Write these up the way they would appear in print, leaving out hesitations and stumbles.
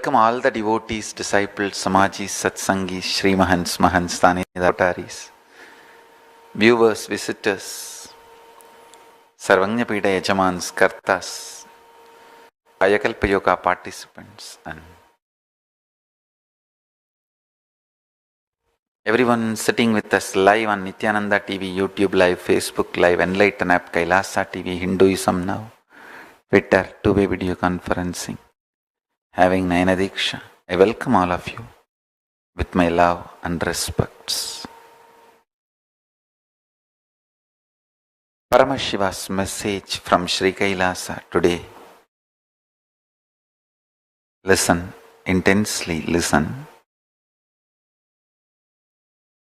welcome all the devotees, disciples, Samajis, Satsangis, Shri Mahants, Mahantstani, Avataris, viewers, visitors, Sarvanyapida Yajamans, Kartas, Ayakalpa Yoga participants, and everyone sitting with us live on Nithyananda TV, YouTube Live, Facebook Live, Enlightened app, Kailasa TV, Hinduism Now, Twitter, two-way video conferencing, having Nayana Diksha. I welcome all of you with my love and respects. Paramashiva's message from Sri Kailasa today. Listen, intensely listen.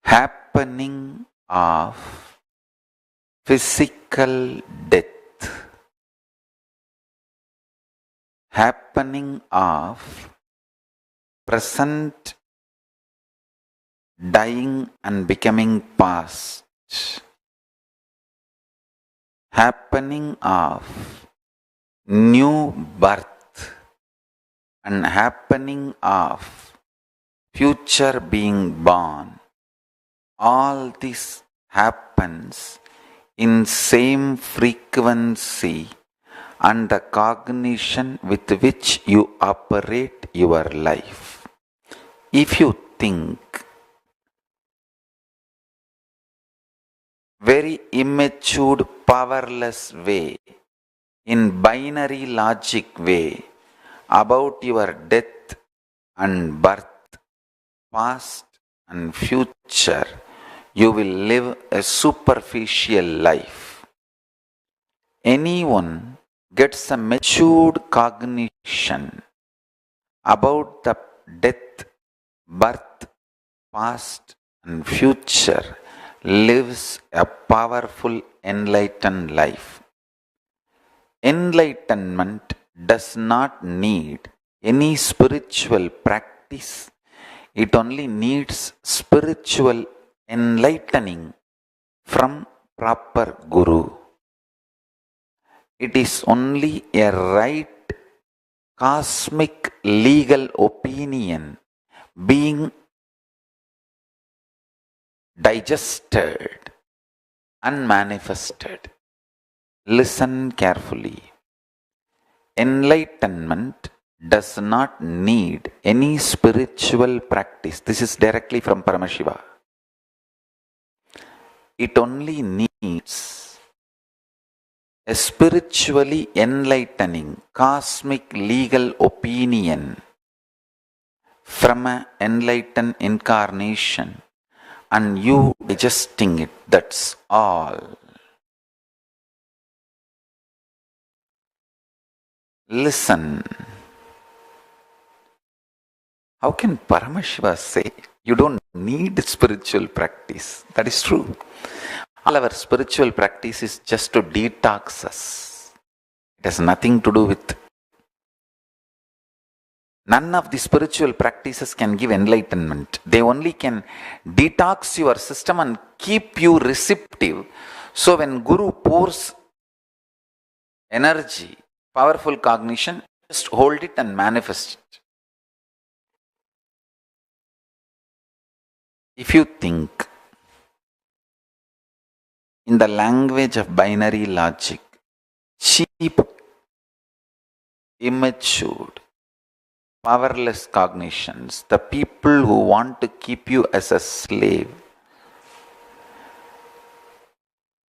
Happening of physical death. Happening of present dying and becoming past. Happening of new birth and happening of future being born. All this happens in same frequency and the cognition with which you operate your life. If you think very immature, powerless way, in binary logic way, about your death and birth, past and future, you will live a superficial life. Anyone gets a matured cognition about the death, birth, past and future lives a powerful enlightened life. Enlightenment does not need any spiritual practice. It only needs spiritual enlightening from proper Guru. It is only a right cosmic legal opinion being digested and manifested. Listen carefully. Enlightenment does not need any spiritual practice. This is directly from Paramashiva. It only needs a spiritually enlightening cosmic legal opinion from an enlightened incarnation and you digesting it. That's all. Listen. How can Paramashiva say you don't need spiritual practice? That is true. All our spiritual practice is just to detox us. It has nothing to do with. None of the spiritual practices can give enlightenment. They only can detox your system and keep you receptive. So when Guru pours energy, powerful cognition, just hold it and manifest it. If you think in the language of binary logic, cheap, immature, powerless cognitions, the people who want to keep you as a slave,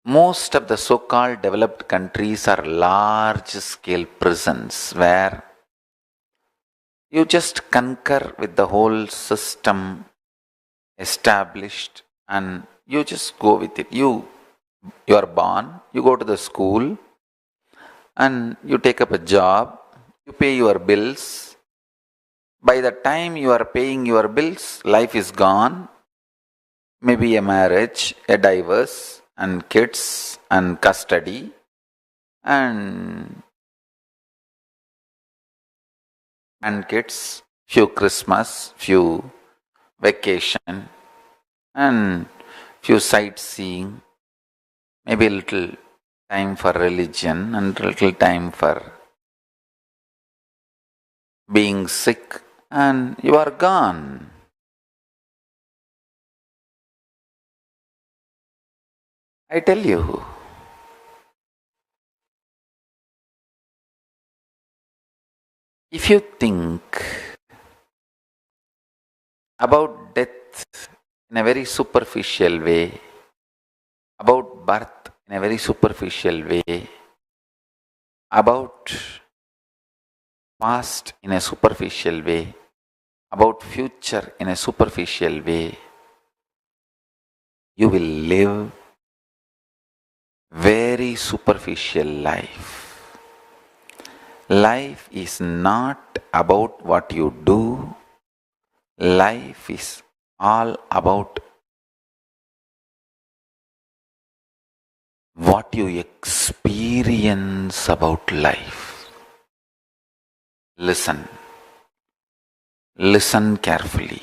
most of the so-called developed countries are large-scale prisons where you just concur with the whole system established and you just go with it. You are born, you go to the school and you take up a job, you pay your bills. By the time you are paying your bills, life is gone. Maybe a marriage, a divorce, and kids, and custody, and kids, few Christmas, few vacation, and few sightseeing, maybe a little time for religion, and a little time for being sick, and you are gone. I tell you, if you think about death in a very superficial way, about birth in a very superficial way, about past in a superficial way, about future in a superficial way, you will live very superficial life. Life is not about what you do. Life is all about what you experience about life. Listen. Listen carefully.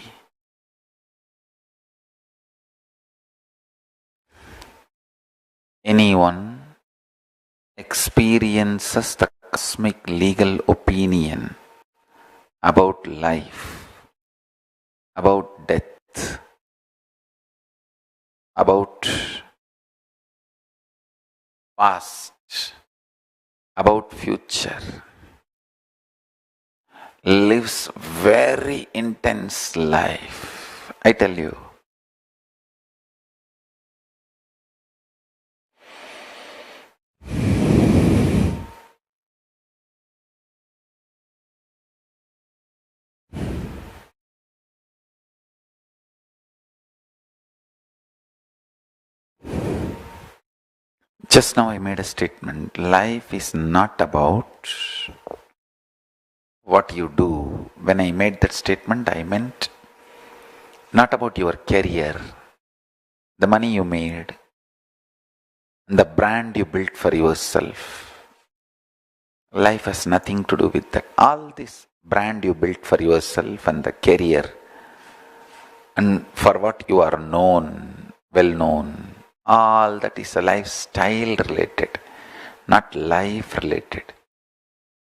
Anyone experiences the cosmic legal opinion about life, about death, about past, about future, lives very intense life. I tell you. Just now I made a statement. Life is not about what you do. When I made that statement, I meant not about your career, the money you made, the brand you built for yourself. Life has nothing to do with that. All this brand you built for yourself and the career and for what you are known, well known, all that is a lifestyle related, not life related.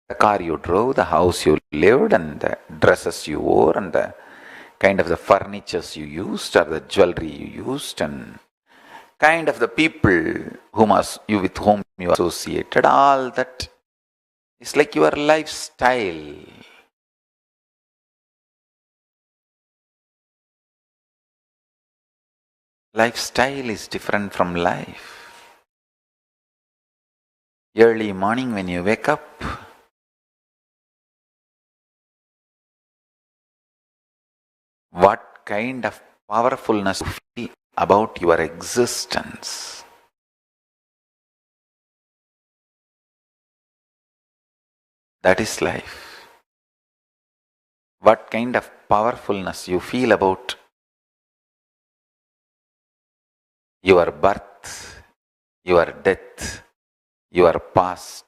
The car you drove, the house you lived, and the dresses you wore, and the kind of the furnitures you used, or the jewelry you used, and kind of the people with whom you associated, all that is like your lifestyle. Lifestyle is different from life. Early morning when you wake up, what kind of powerfulness you feel about your existence. That is life. What kind of powerfulness you feel about your birth, your death, your past,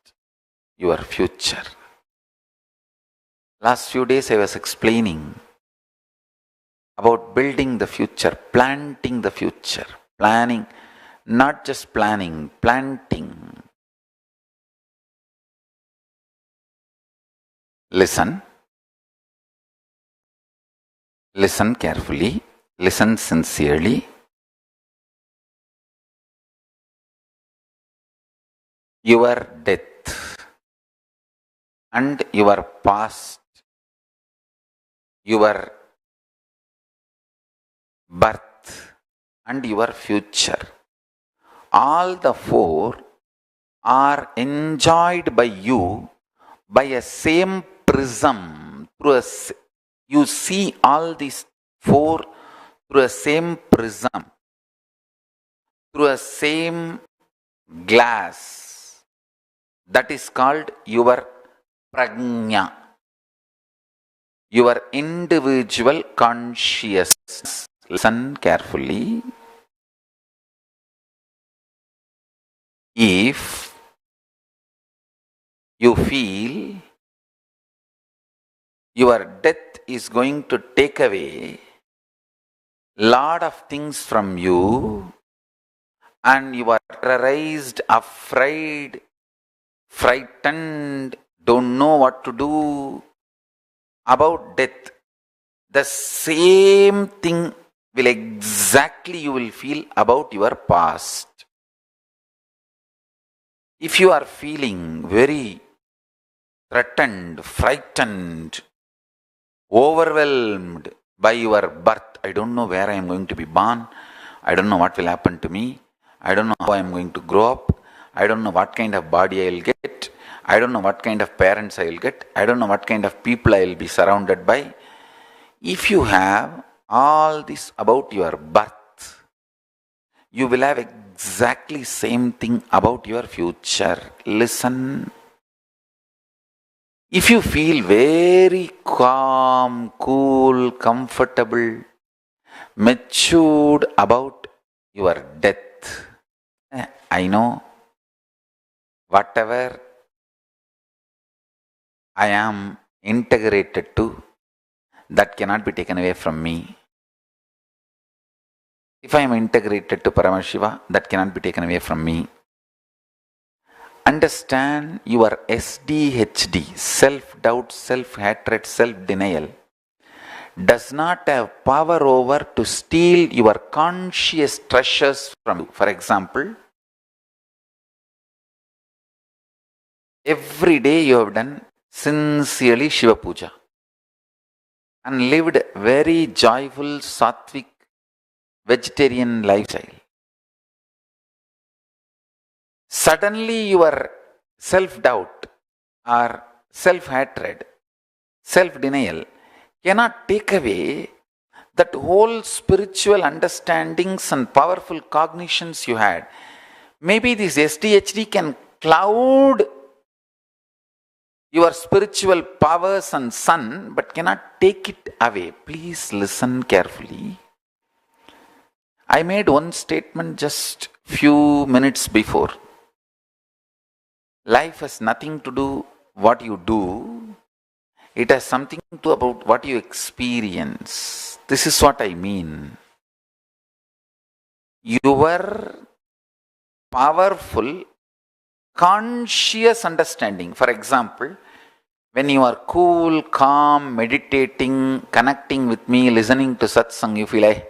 your future. Last few days I was explaining about building the future, planting the future, planning, not just planning, planting. Listen. Listen carefully. Listen sincerely. Your death and your past, your birth and your future, all the four are enjoyed by you by a same prism. You see all these four through a same prism, through a same glass. That is called your prajna, your individual consciousness. Listen carefully. If you feel your death is going to take away lot of things from you, and you are terrorized, afraid, frightened, don't know what to do about death, the same thing will exactly you will feel about your past. If you are feeling very threatened, frightened, overwhelmed by your birth, I don't know where I am going to be born, I don't know what will happen to me, I don't know how I am going to grow up, I don't know what kind of body I will get, I don't know what kind of parents I will get, I don't know what kind of people I will be surrounded by. If you have all this about your birth, you will have exactly same thing about your future. Listen. If you feel very calm, cool, comfortable, matured about your death, I know whatever I am integrated to, that cannot be taken away from me. If I am integrated to Paramashiva, that cannot be taken away from me. Understand your SDHD, self-doubt, self-hatred, self-denial, does not have power over to steal your conscious treasures from you. For example, every day you have done sincerely Shiva Puja and lived very joyful, sattvic, vegetarian lifestyle. Suddenly your self-doubt or self-hatred, self-denial cannot take away that whole spiritual understandings and powerful cognitions you had. Maybe this SDHD can cloud your spiritual powers and sun, but cannot take it away. Please listen carefully. I made one statement just few minutes before. Life has nothing to do what you do. It has something to do about what you experience. This is what I mean. Your powerful, conscious understanding. For example, when you are cool, calm, meditating, connecting with me, listening to satsang, you feel like,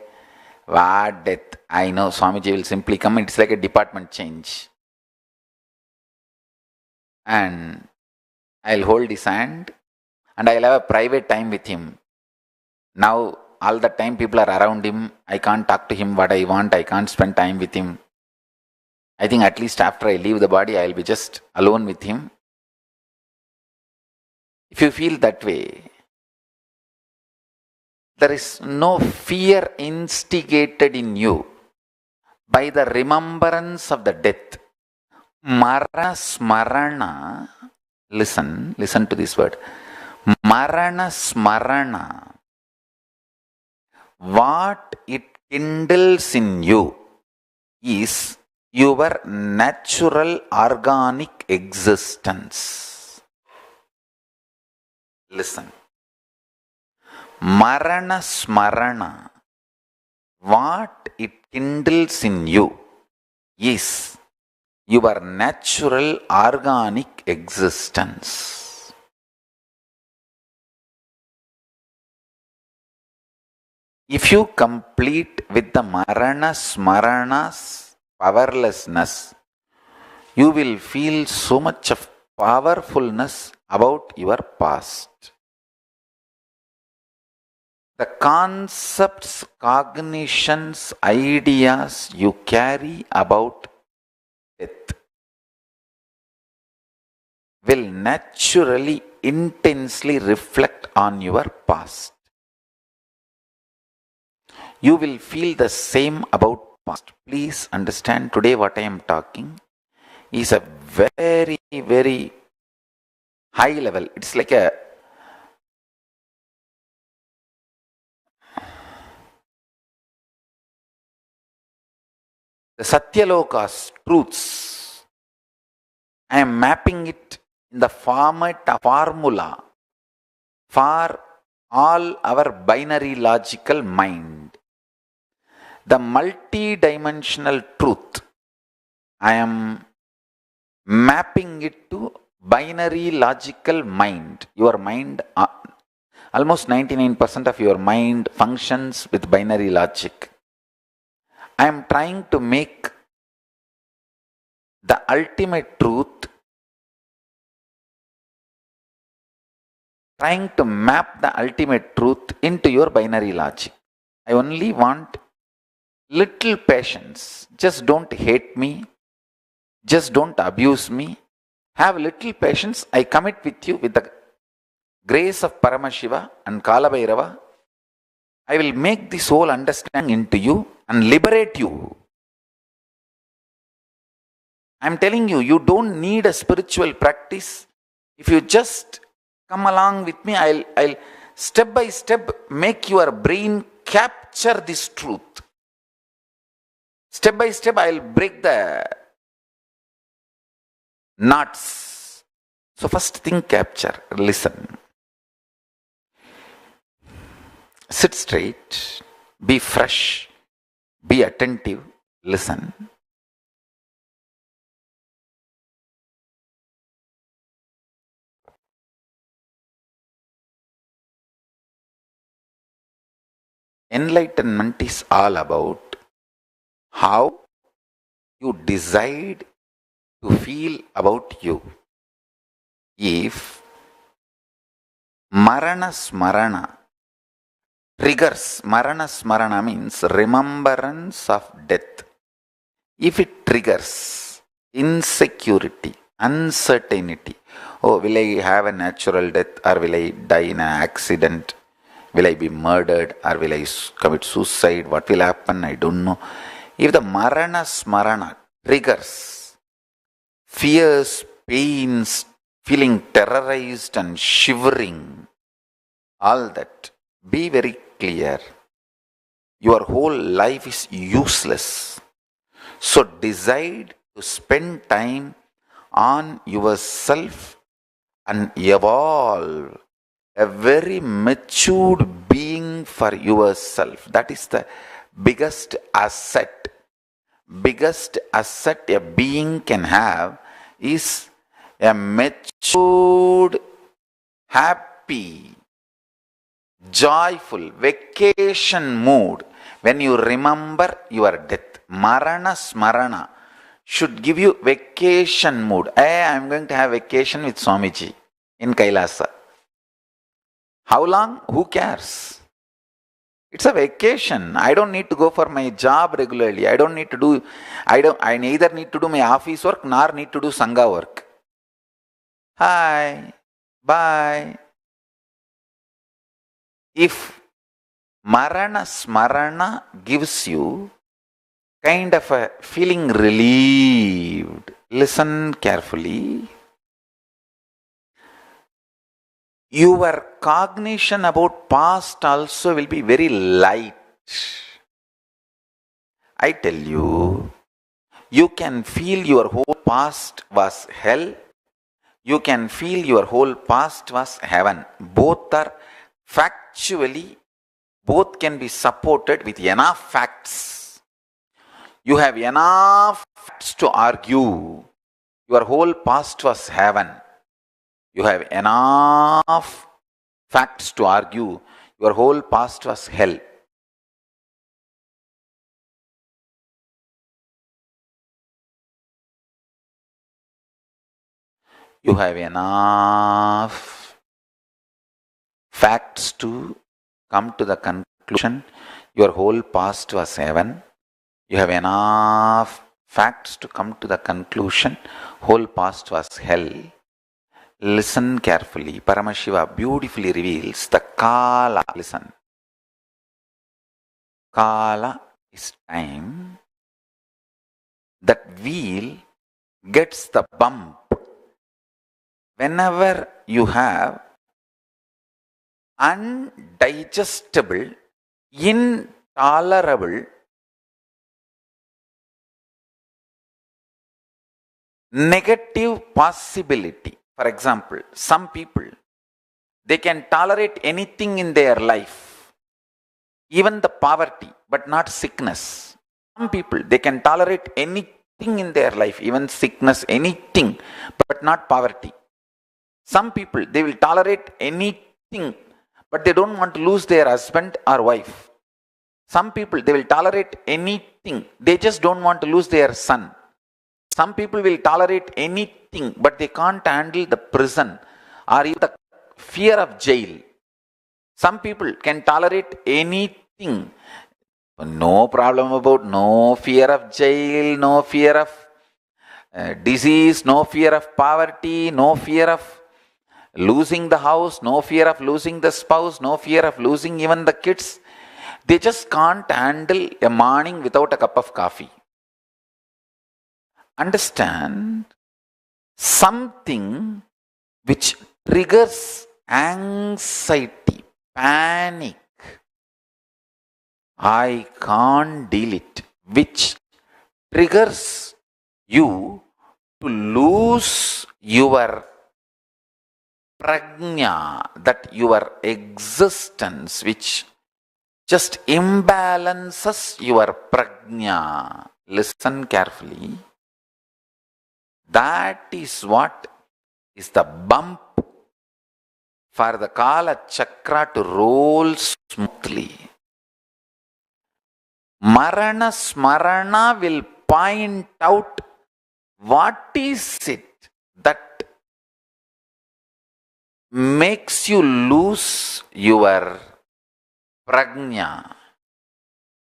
what death? I know Swamiji will simply come. It's like a department change. And I'll hold his hand and I'll have a private time with him. Now, all the time people are around him. I can't talk to him what I want. I can't spend time with him. I think at least after I leave the body, I'll be just alone with him. If you feel that way, there is no fear instigated in you by the remembrance of the death. Marana smarana, listen to this word. Marana smarana, what it kindles in you is your natural organic existence. Listen. Marana smarana, what it kindles in you is your natural organic existence. If you complete with the Marana Smarana's powerlessness, you will feel so much of powerfulness about your past. The concepts, cognitions, ideas you carry about death will naturally, intensely reflect on your past. You will feel the same about past. Please understand, today what I am talking is a very, very high level. It's like a the Satyaloka's truths. I am mapping it in the format of formula for all our binary logical mind. The multi-dimensional truth, I am mapping it to binary logical mind, your mind Almost 99% of your mind functions with binary logic. I am trying to make the ultimate truth, trying to map the ultimate truth into your binary logic. I only want little patience. Just don't hate me. Just don't abuse me. Have little patience. I commit with you with the grace of Paramashiva and Kalabhairava. I will make this whole understanding into you and liberate you. I am telling you, you don't need a spiritual practice. If you just come along with me, I'll step by step make your brain capture this truth. Step by step, I'll break the knots. So first thing, capture, listen. Sit straight, be fresh, be attentive, listen. Enlightenment is all about how you decide to feel about you. If Marana Smarana triggers, Marana Smarana means remembrance of death. If it triggers insecurity, uncertainty, oh, will I have a natural death or will I die in an accident? Will I be murdered or will I commit suicide? What will happen? I don't know. If the Marana Smarana triggers fears, pains, feeling terrorized and shivering, all that, be very clear. Your whole life is useless. So decide to spend time on yourself and evolve a very matured being for yourself. That is the biggest asset. Biggest asset a being can have is a matured, happy, joyful, vacation mood when you remember your death. Marana Smarana should give you vacation mood. Hey, I am going to have vacation with Swamiji in Kailasa. How long? Who cares? It's a vacation. I don't need to go for my job regularly. I neither need to do my office work nor need to do Sangha work. Hi, bye. If Marana Smarana gives you kind of a feeling relieved, listen carefully. Your cognition about past also will be very light. I tell you, you can feel your whole past was hell. You can feel your whole past was heaven. Both are factually, both can be supported with enough facts. You have enough facts to argue your whole past was heaven. You have enough facts to argue your whole past was hell. You have enough facts to come to the conclusion your whole past was heaven. You have enough facts to come to the conclusion whole past was hell. Listen carefully. Paramashiva beautifully reveals the Kala. Listen. Kala is time. That wheel gets the bump whenever you have undigestible, intolerable, negative possibility. For example, some people, they can tolerate anything in their life, even the poverty, but not sickness. Some people, they can tolerate anything in their life, even sickness, anything, but not poverty. Some people, they will tolerate anything, but they don't want to lose their husband or wife. Some people, they will tolerate anything. They just don't want to lose their son. Some people will tolerate anything, but they can't handle the prison or even the fear of jail. Some people can tolerate anything. No problem about no fear of jail, no fear of disease, no fear of poverty, no fear of losing the house, no fear of losing the spouse, no fear of losing even the kids. They just can't handle a morning without a cup of coffee. Understand, something which triggers anxiety, panic, I can't deal it, which triggers you to lose your prajna, that your existence, which just imbalances your prajna. Listen carefully. That is what is the bump for the Kala Chakra to roll smoothly. Marana Smarana will point out what is it that makes you lose your prajna,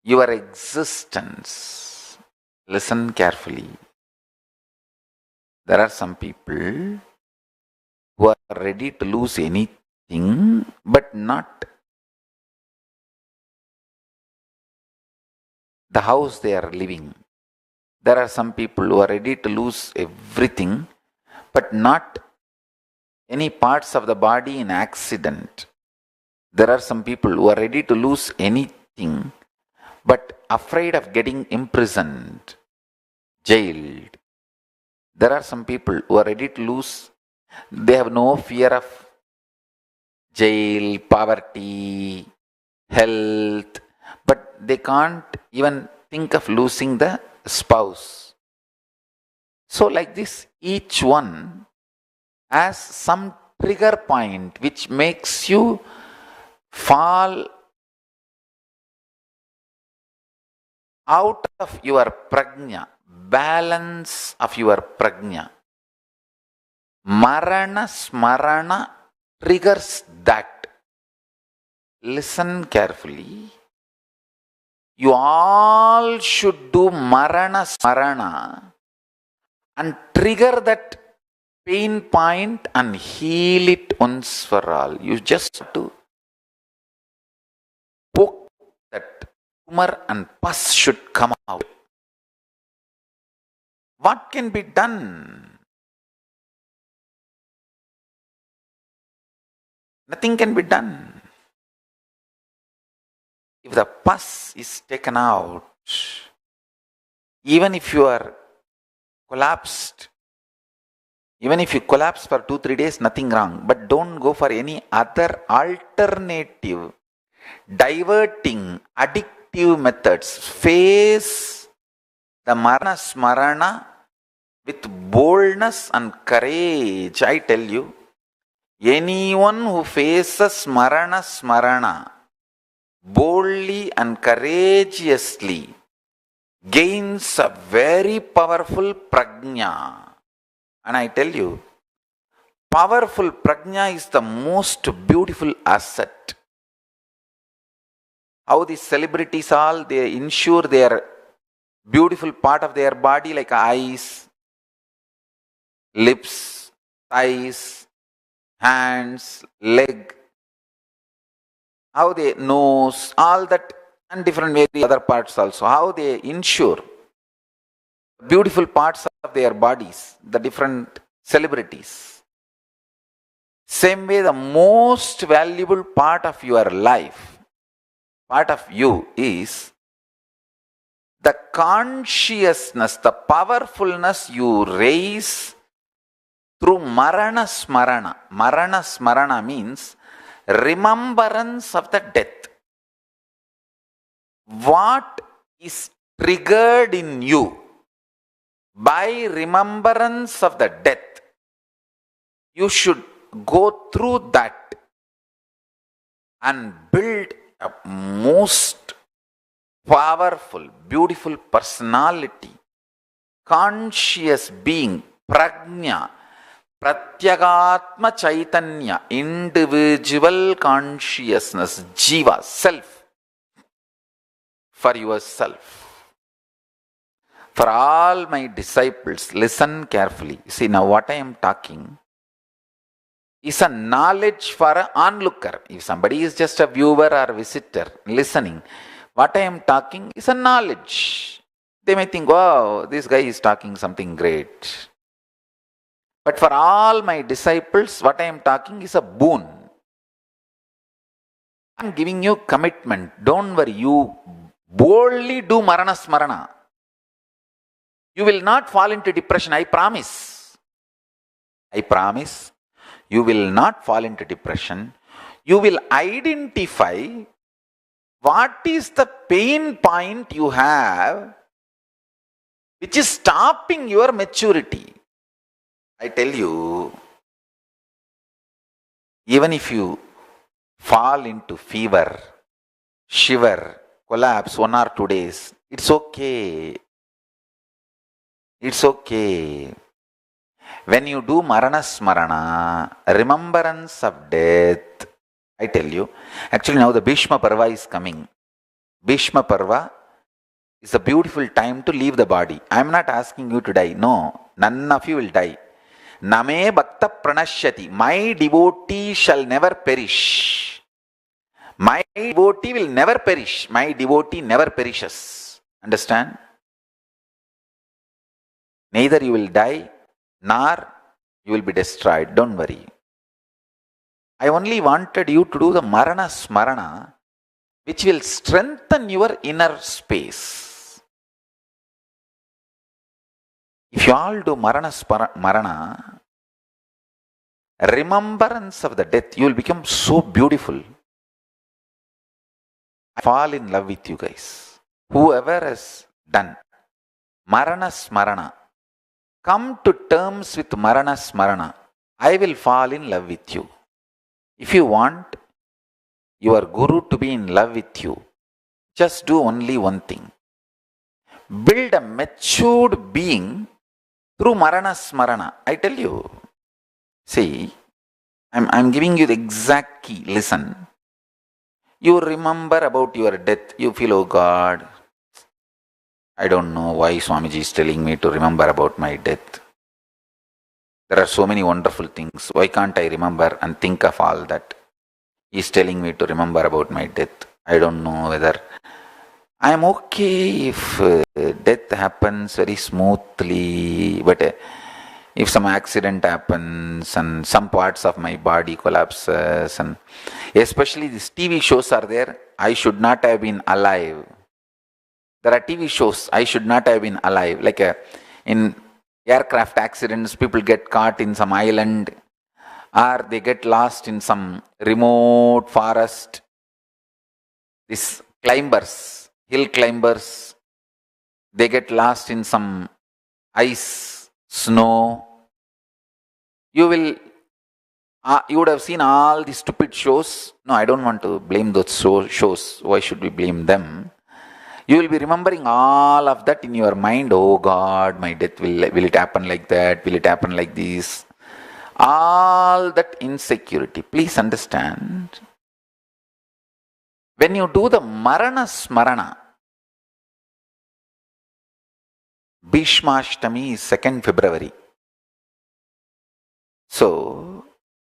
your existence. Listen carefully. There are some people who are ready to lose anything, but not the house they are living. There are some people who are ready to lose everything, but not any parts of the body in accident. There are some people who are ready to lose anything, but afraid of getting imprisoned, jailed. There are some people who are ready to lose, they have no fear of jail, poverty, health, but they can't even think of losing the spouse. So like this, each one has some trigger point which makes you fall out of your prajna, balance of your prajna. Marana Smarana triggers that. Listen carefully. You all should do Marana Smarana and trigger that pain point and heal it once for all. You just have to poke that tumor and pus should come out. What can be done? Nothing can be done. If the pus is taken out, even if you are collapsed, even if you collapse for 2-3 days, nothing wrong. But don't go for any other alternative, diverting, addictive methods. Face the Marana Smarana with boldness and courage. I tell you, anyone who faces Marana Smarana boldly and courageously gains a very powerful prajna. And I tell you, powerful prajna is the most beautiful asset. How these celebrities all, they ensure their beautiful part of their body like eyes, lips, thighs, hands, leg, how they nose, all that, and different various other parts also, how they ensure beautiful parts of their bodies, the different celebrities. Same way, the most valuable part of your life, part of you, is the consciousness, the powerfulness you raise through Marana Smarana. Marana Smarana means remembrance of the death. What is triggered in you by remembrance of the death, you should go through that. and build a most powerful, beautiful personality, conscious being, prajna, pratyagatma chaitanya, individual consciousness, jiva, self, for yourself. For all my disciples, listen carefully. See, now what I am talking is a knowledge for an onlooker. If somebody is just a viewer or visitor listening, what I am talking is a knowledge. They may think, wow, this guy is talking something great. But for all my disciples, what I am talking is a boon. I am giving you commitment. Don't worry, you boldly do marana smarana. You will not fall into depression, I promise. I promise. You will not fall into depression. You will identify what is the pain point you have which is stopping your maturity. I tell you, even if you fall into fever, shiver, collapse 1 or 2 days, it's okay. It's okay. When you do marana smarana, remembrance of death, I tell you, actually now the Bhishma Parva is coming. Bhishma Parva is a beautiful time to leave the body. I am not asking you to die. No, none of you will die. Name bhakta pranashyati. My devotee shall never perish. My devotee will never perish. My devotee never perishes. Understand? Neither you will die, nor you will be destroyed. Don't worry. I only wanted you to do the marana smarana, which will strengthen your inner space. If you all do marana, remembrance of the death, you will become so beautiful. I fall in love with you guys. Whoever has done marana smarana, come to terms with marana smarana. I will fall in love with you. If you want your guru to be in love with you, just do only one thing. Build a matured being through marana smarana. I tell you. See, I'm giving you the exact key. Listen. You remember about your death. You feel, oh God, I don't know why Swamiji is telling me to remember about my death. There are so many wonderful things. Why can't I remember and think of all that? He is telling me to remember about my death. I don't know whether I am okay if death happens very smoothly, but if some accident happens and some parts of my body collapses, and especially these TV shows are there, I should not have been alive. There are TV shows, I should not have been alive. Like in aircraft accidents, people get caught in some island, or they get lost in some remote forest. These climbers, hill climbers, they get lost in some ice, snow. You would have seen all these stupid shows. No, I don't want to blame those shows. Why should we blame them? You will be remembering all of that in your mind. Oh God, my death, will it happen like that? Will it happen like this? All that insecurity. Please understand. When you do the marana smarana, Bhishmashtami is 2nd February. So,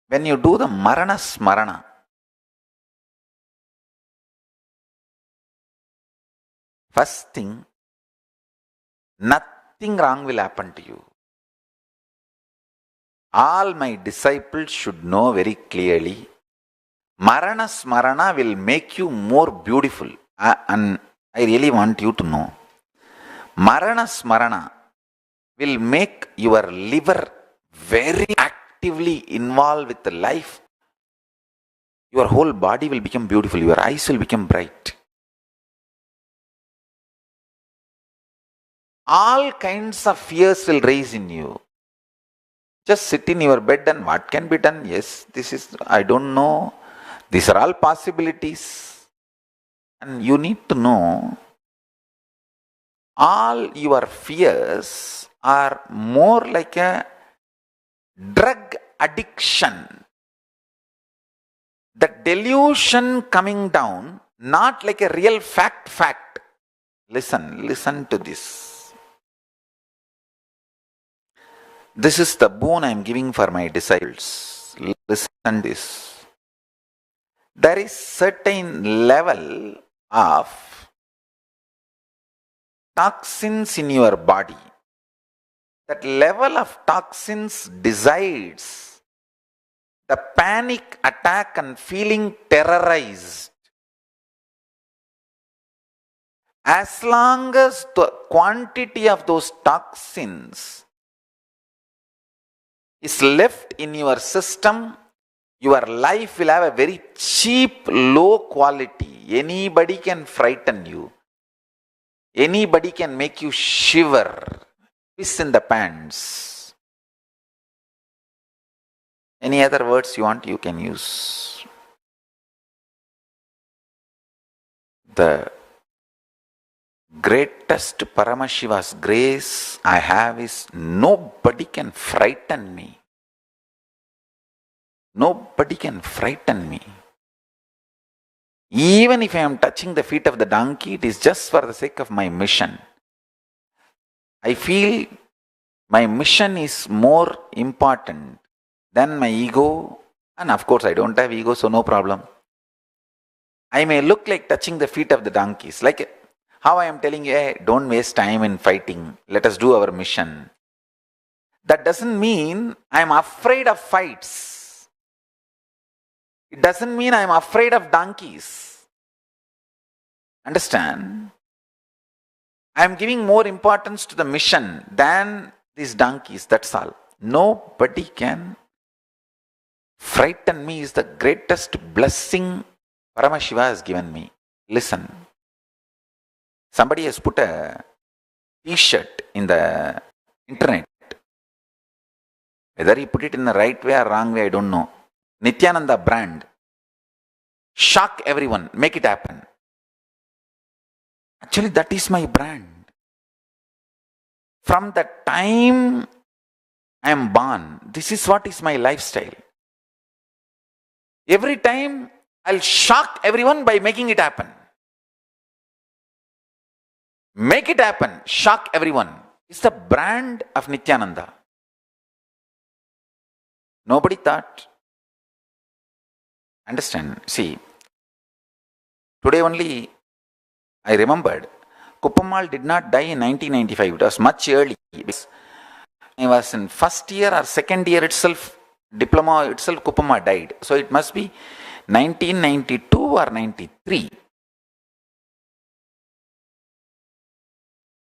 when you do the marana smarana, first thing, nothing wrong will happen to you. All my disciples should know very clearly, marana smarana will make you more beautiful. And I really want you to know, marana smarana will make your liver very actively involved with the life. Your whole body will become beautiful. Your eyes will become bright. All kinds of fears will rise in you. Just sit in your bed and what can be done? Yes, this is, I don't know. These are all possibilities, and you need to know all your fears are more like a drug addiction. The delusion coming down, not like a real fact. Listen to this. This is the boon I am giving for my disciples. Listen to this. There is certain level of toxins in your body. That level of toxins decides the panic attack and feeling terrorized. As long as the quantity of those toxins is left in your system, your life will have a very cheap, low quality. Anybody can frighten you. Anybody can make you shiver. Piss in the pants. Any other words you want, you can use. The greatest Paramashiva's grace I have is nobody can frighten me. Nobody can frighten me. Even if I am touching the feet of the donkey, it is just for the sake of my mission. I feel my mission is more important than my ego. And of course, I don't have ego, so no problem. I may look like touching the feet of the donkeys. Like how I am telling you, hey, don't waste time in fighting. Let us do our mission. That doesn't mean I am afraid of fights. It doesn't mean I am afraid of donkeys. Understand? I am giving more importance to the mission than these donkeys, that's all. Nobody can frighten me is the greatest blessing Paramashiva has given me. Listen. Somebody has put a t-shirt in the internet. Whether he put it in the right way or wrong way, I don't know. NITHYANANDA brand. Shock everyone. Make it happen. Actually, that is my brand. From the time I am born, this is what is my lifestyle. Every time I'll shock everyone by making it happen. Make it happen. Shock everyone. It's the brand of NITHYANANDA. Nobody thought. Understand? See, today only I remembered, Kuppamal did not die in 1995. It was much early. I was in first year or second year itself, diploma itself, Kuppamal died. So it must be 1992 or 93.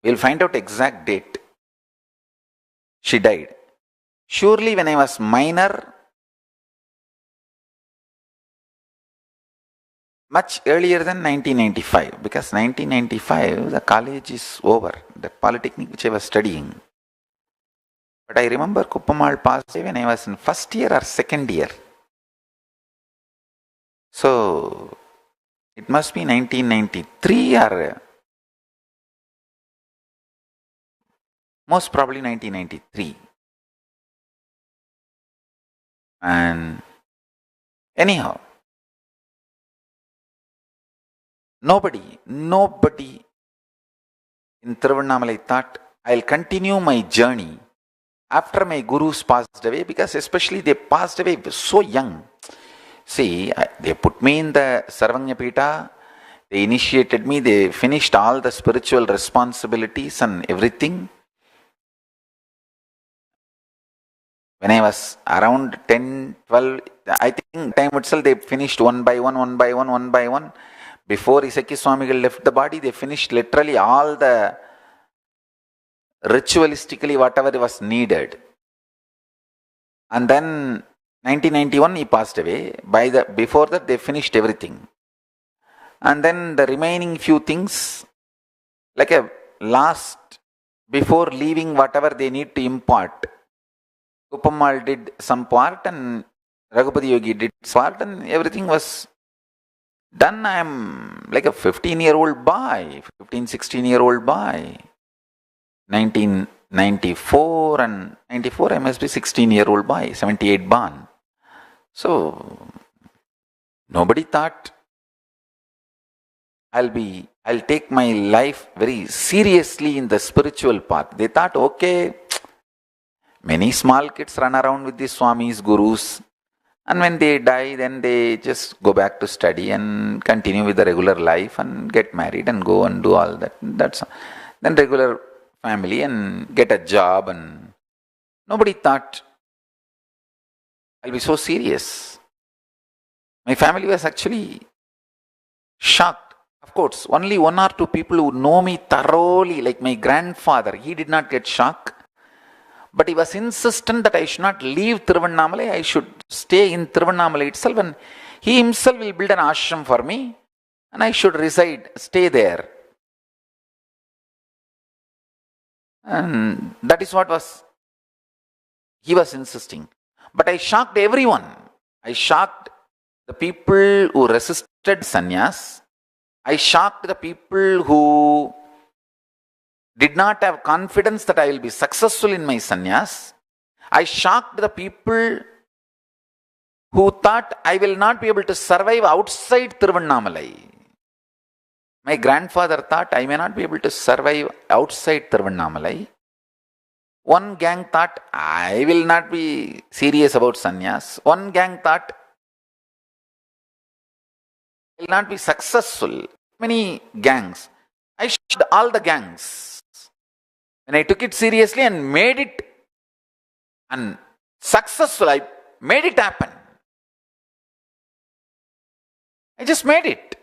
We'll find out exact date. She died. Surely when I was minor, much earlier than 1995, because 1995 the college is over, the polytechnic which I was studying. But I remember Kuppamal passed away when I was in first year or second year. So it must be 1993 or most probably 1993. And anyhow, nobody in Tiruvannamalai thought I'll continue my journey after my gurus passed away, because especially they passed away so young. See, they put me in the Sarvanya Pita, they initiated me, they finished all the spiritual responsibilities and everything. When I was around 10, 12, I think time itself they finished one by one. Before Isaki Swamigal left the body, they finished literally all the ritualistically whatever was needed. And then 1991 he passed away. Before that they finished everything. And then the remaining few things, like a last, before leaving whatever they need to impart, Kuppamal did some part and Raghupati Yogi did some part, and everything was Then I am like a 15-year-old boy, 15, 16-year-old boy. 1994 and 94, I must be 16-year-old boy, 78 born. So, nobody thought I'll take my life very seriously in the spiritual path. They thought, okay, many small kids run around with the Swamis, Gurus, and when they die, then they just go back to study and continue with the regular life and get married and go and do all that. Then regular family and get a job, and nobody thought I'll be so serious. My family was actually shocked. Of course, only one or two people who know me thoroughly, like my grandfather, he did not get shocked. But he was insistent that I should not leave Tiruvannamalai, I should stay in Tiruvannamalai itself, and he himself will build an ashram for me, and I should stay there. And that is what he was insisting. But I shocked everyone. I shocked the people who resisted sannyas. I shocked the people who did not have confidence that I will be successful in my sannyas. I shocked the people who thought I will not be able to survive outside Tiruvannamalai. My grandfather thought I may not be able to survive outside Tiruvannamalai. One gang thought I will not be serious about sannyas. One gang thought I will not be successful. Many gangs. I shot all the gangs. When I took it seriously and made it and successful, I made it happen. I just made it.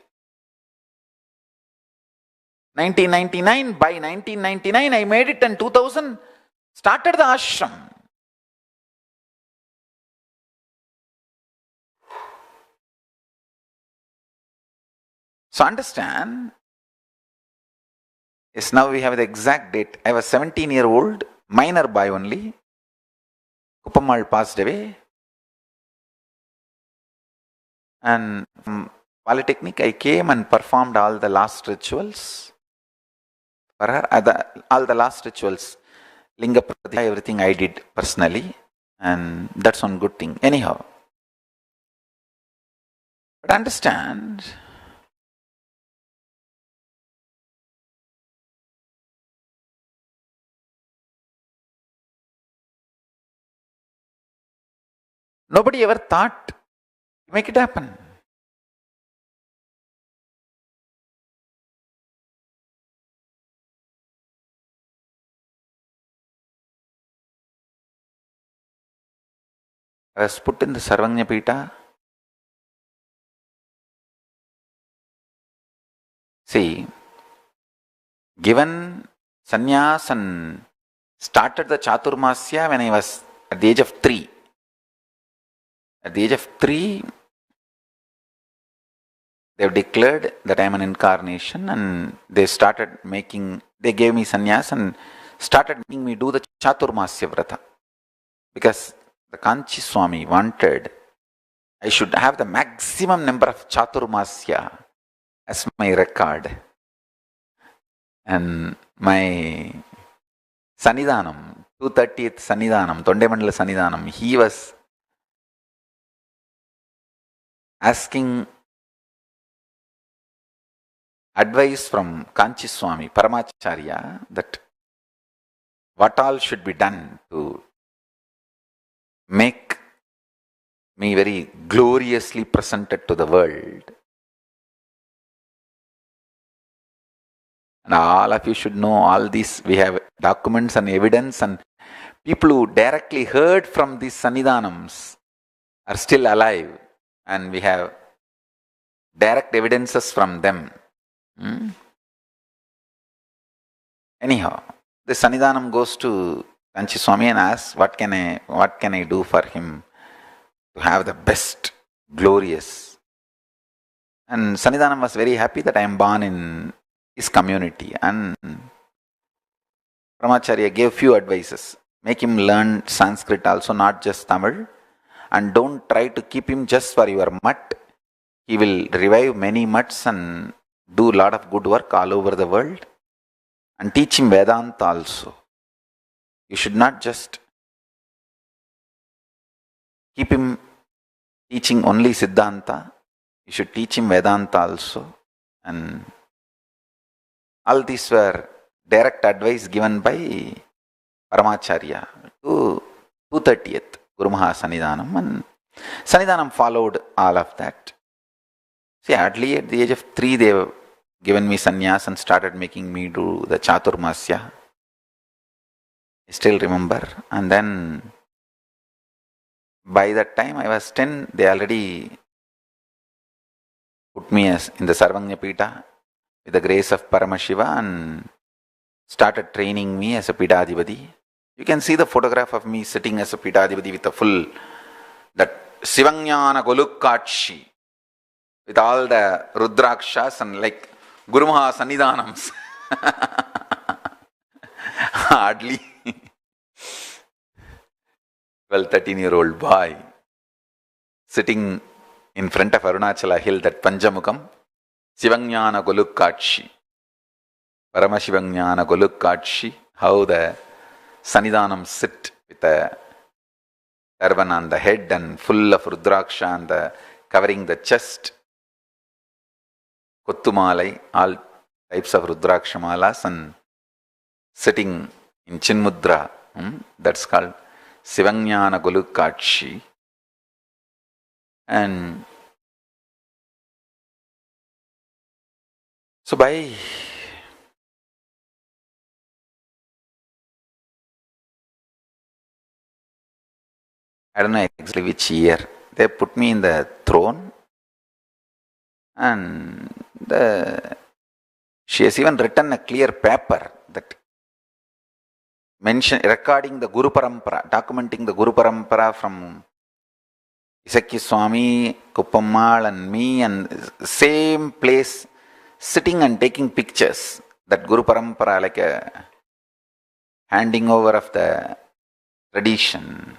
1999, by 1999 I made it, and 2000 started the ashram. So understand, yes, now we have the exact date. I was 17-year-old, minor boy only. Kuppamal passed away. And from Polytechnic I came and performed all the last rituals for her. All the last rituals, Linga Pratya, everything I did personally. And that's one good thing. Anyhow. But understand, nobody ever thought to make it happen. I was put in the Sarvanya Pita. See, given sannyas and started the Chaturmasya when I was at the age of 3. At the age of 3, they have declared that I am an incarnation, and they gave me sannyas and started making me do the Chaturmasya Vrata. Because the Kanchi Swami wanted I should have the maximum number of Chaturmasya as my record. And my Sannidhanam, 230th Sannidhanam, Tondemandala Sannidhanam, he was asking advice from Kanchi Swami, Paramacharya, that what all should be done to make me very gloriously presented to the world. And all of you should know all these. We have documents and evidence, and people who directly heard from these Sannidhanams are still alive, and we have direct evidences from them. Anyhow, the Sannidhanam goes to Kanchi Swami and asks, what can I do for him to have the best, glorious? And Sannidhanam was very happy that I am born in his community. And Paramacharya gave few advices. Make him learn Sanskrit also, not just Tamil. And don't try to keep him just for your mutt. he will revive many mutts and do a lot of good work all over the world, and teach him Vedanta also. You should not just keep him teaching only Siddhanta. You should teach him Vedanta also. And all these were direct advice given by Paramacharya to 230th Guru Maha Sannidhanam, and Sannidhanam followed all of that. See, early at the age of 3, they have given me sannyas and started making me do the Chaturmasya. I still remember. And then by that time I was 10, they already put me as in the Sarvagnya Pita with the grace of Paramashiva and started training me as a Pidadhipati. You can see the photograph of me sitting as a Pidadhipati with a full, that Sivanyana Golukkachi, with all the Rudrakshas and like Guru Maha Sannidhanams. Hardly 12, 13-year-old boy sitting in front of Arunachala hill, that Panjamukam, Sivanyana Golukkachi, Paramashivanyana Golukkachi, how the Sannidhanam sit with a turban on the head and full of Rudraksha and the, covering the chest, Kottumalai, all types of Rudraksha malas, and sitting in Chinmudra, that's called Sivanyana Golukkachi. And so by I don't know exactly which year, they put me in the throne, and she has even written a clear paper that recording the Guru Parampara, documenting the Guru Parampara from Isakki Swami, Kuppammal and me, and same place, sitting and taking pictures. That Guru Parampara, like a handing over of the tradition.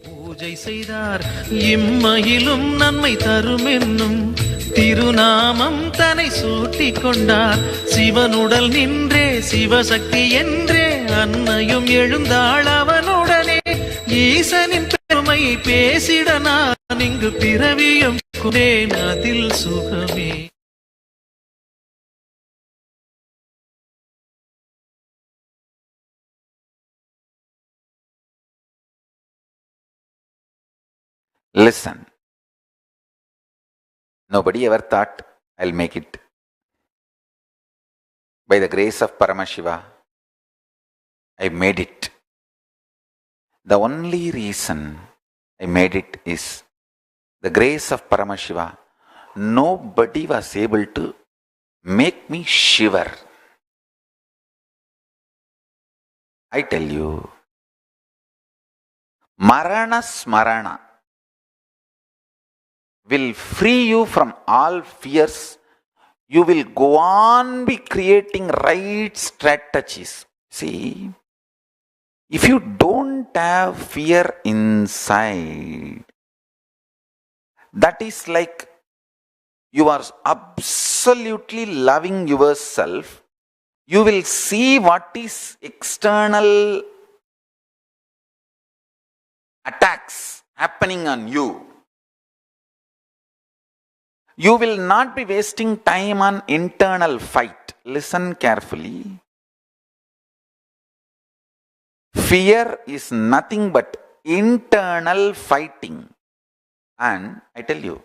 பூஜை செய்தார் இம்மையிலும் நன்மை தருமென்னும் திருநாமம் தன்னை சூட்டிக் கொண்டார். சிவனுடல் நின்றே சிவசக்தி என்றே அன்னையும் எழுந்தாள் அவனுடனே. ஈசனின் பெருமையை பேசிட நான் இங்கு பிறவியும் குடேன் அதில் சுகமே. Listen, nobody ever thought I'll make it. By the grace of Paramashiva, I made it. The only reason I made it is the grace of Paramashiva. Nobody was able to make me shiver. I tell you, Marana Smarana will free you from all fears. You will go on be creating right strategies. See, if you don't have fear inside, that is like you are absolutely loving yourself. You will see what is external attacks happening on you. You will not be wasting time on internal fight. Listen carefully. Fear is nothing but internal fighting. And I tell you,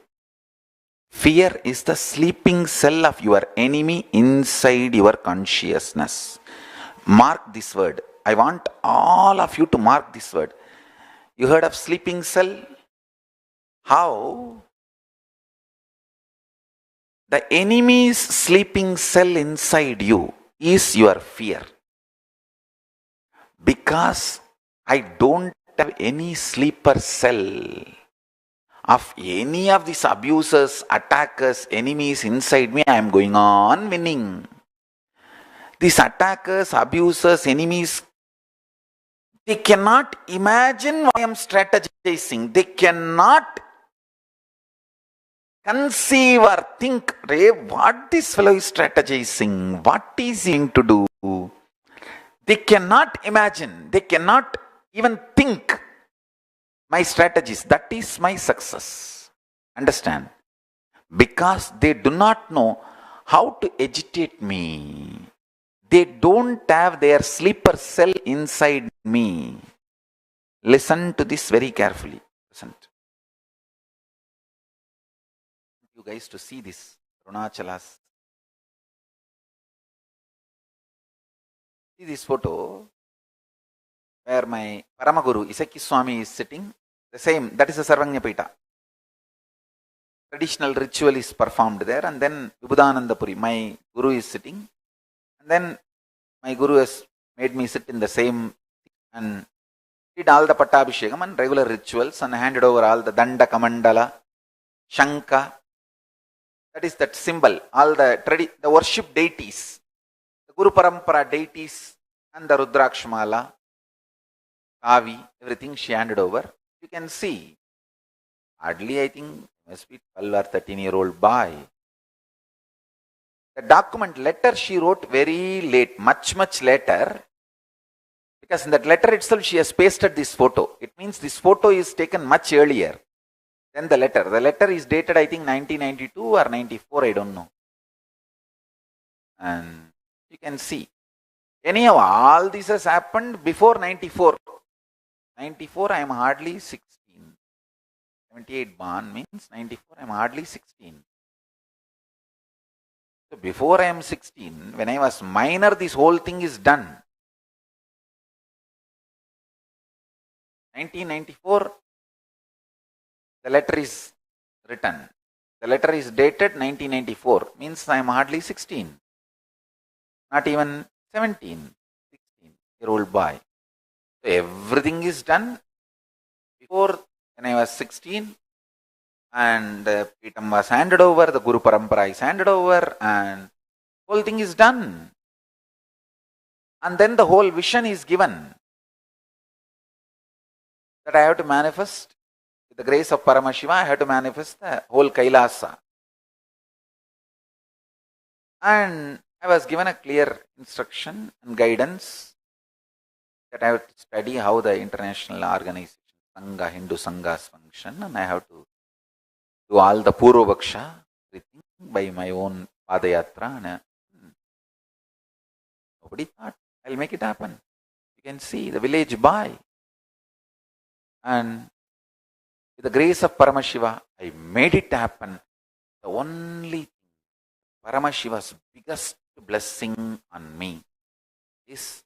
fear is the sleeping cell of your enemy inside your consciousness. Mark this word. I want all of you to mark this word. You heard of sleeping cell? How? The enemy's sleeping cell inside you is your fear. Because I don't have any sleeper cell of any of these abusers, attackers, enemies inside me, I am going on winning. These attackers, abusers, enemies They cannot imagine why I am strategizing. They cannot conceive or think, Ray, what this fellow is strategizing, what is he going to do. They cannot imagine, they cannot even think my strategies. That is my success. Understand? Because they do not know how to agitate me. They don't have their sleeper cell inside me. Listen to this very carefully. Listen. You guys to see this. Arunachalas. See this photo where my Paramaguru Isaki Swami is sitting. The same, that is a Sarvanyapita. Traditional ritual is performed there, and then Vibhudananda Puri, my Guru is sitting, and then my Guru has made me sit in the same and did all the Pattabhishekam and regular rituals and handed over all the Danda Kamandala, Shanka. That is that symbol, all the worship deities, the Guru Parampara deities and the Rudrakshmala, Kavi, everything she handed over. You can see, hardly I think must be 12 or 13-year-old boy. The document letter she wrote very late, much later, because in that letter itself she has pasted this photo. It means this photo is taken much earlier than the letter. The letter is dated I think 1992 or 94, I don't know. And you can see. Anyhow, all this has happened before 94. 94, I am hardly 16. 78 born means 94, I am hardly 16. So before I am 16, when I was minor, this whole thing is done. 1994, the letter is written. The letter is dated 1994, means I am hardly 16. Not even 17, 16-year-old boy. So everything is done before when I was 16, and Pitam was handed over, the Guru Parampara is handed over, and whole thing is done. And then the whole vision is given that I have to manifest, with the grace of Paramashiva, I have to manifest the whole Kailasa. And I was given a clear instruction and guidance that I have to study how the international organization, Sangha, Hindu Sanghas function, and I have to do all the Purva Bhaksha, everything by my own Padayatra. And nobody thought I'll make it happen. You can see the village boy. And with the grace of Paramashiva, I made it happen. The only thing, Paramashiva's biggest blessing on me is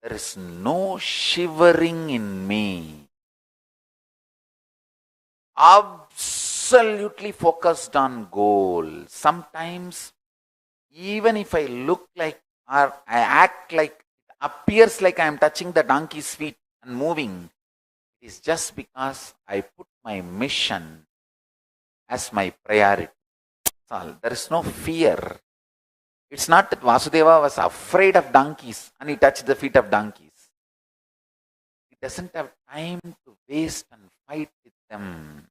there is no shivering in me. Absolutely focused on goal. Sometimes, even if I look like or I act like, it appears like I am touching the donkey's feet and moving, it is just because I put my mission as my priority. That's all. There is no fear. It's not that Vasudeva was afraid of donkeys and he touched the feet of donkeys. He doesn't have time to waste and fight with them.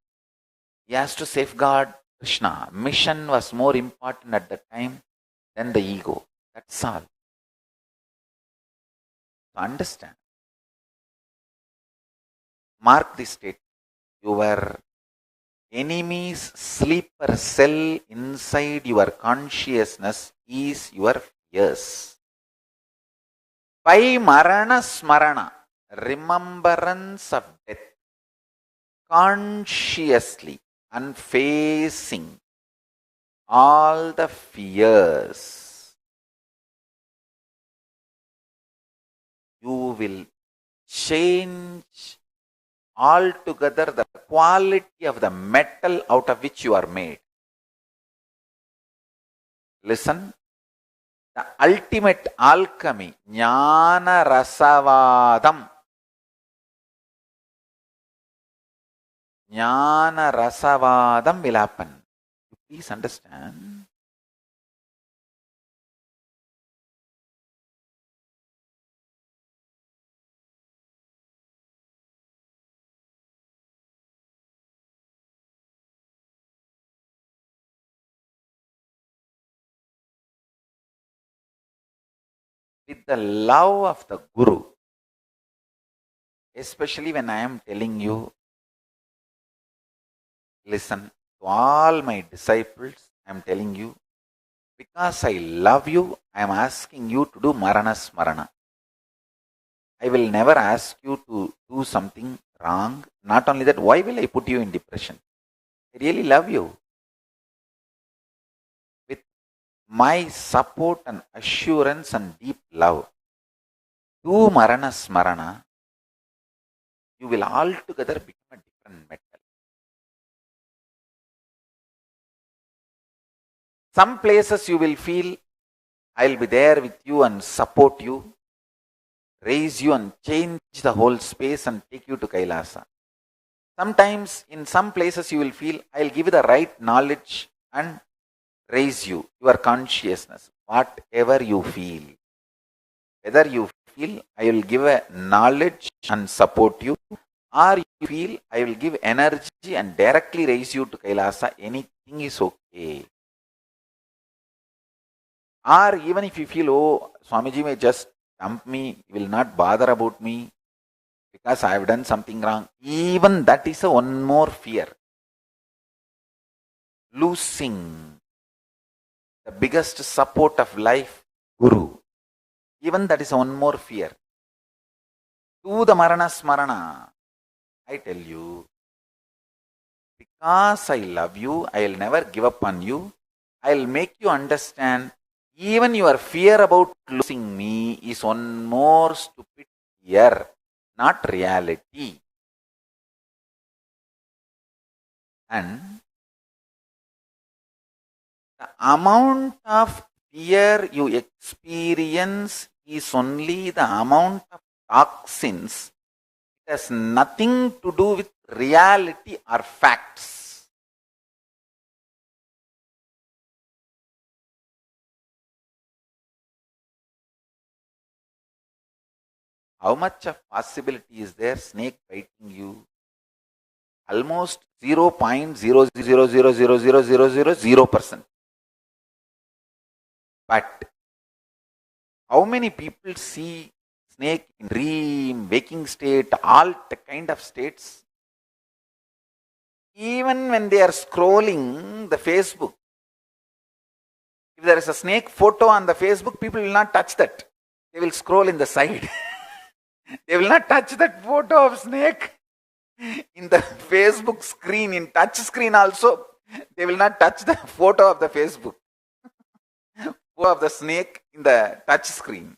He has to safeguard Krishna. Mission was more important at that time than the ego. That's all. So understand. Mark this statement. Your enemy's sleeper cell inside your consciousness is your fears. By marana smarana, remembrance of death, consciously and facing all the fears, you will change altogether the quality of the metal out of which you are made. Listen, the ultimate alchemy, jnana rasavadam. Jnana rasavadam will happen. Please understand. with the love of the Guru, especially when I am telling you, listen, to all my disciples, I am telling you, because I love you, I am asking you to do Marana Smarana. I will never ask you to do something wrong. Not only that, why will I put you in depression? I really love you. With my support and assurance and deep love, do Marana Smarana, you will altogether become a different metal. Some places you will feel I'll be there with you and support you, raise you and change the whole space and take you to Kailasa. Sometimes in some places you will feel I'll give you the right knowledge and raise you, your consciousness, whatever you feel. Whether you feel I will give a knowledge and support you, or you feel I will give energy and directly raise you to Kailasa, anything is okay. Or even if you feel, oh, Swamiji may just dump me, he will not bother about me because I have done something wrong. Even that is a one more fear. Losing the biggest support of life, Guru. Even that is one more fear. Do the Marana Smarana. I tell you, because I love you, I will never give up on you. I will make you understand even your fear about losing me is one more stupid fear, not reality. And the amount of fear you experience is only the amount of toxins. It has nothing to do with reality or facts. How much of possibility is there snake biting you? Almost 0.000000000%. But how many people see snake in dream, waking state, all the kind of states? Even when they are scrolling the Facebook, if there is a snake photo on the Facebook, people will not touch that. They will scroll in the side. They will not touch that photo of snake in the Facebook screen, in touch screen also. They will not touch the photo of the Facebook. Photo of the snake in the touch screen.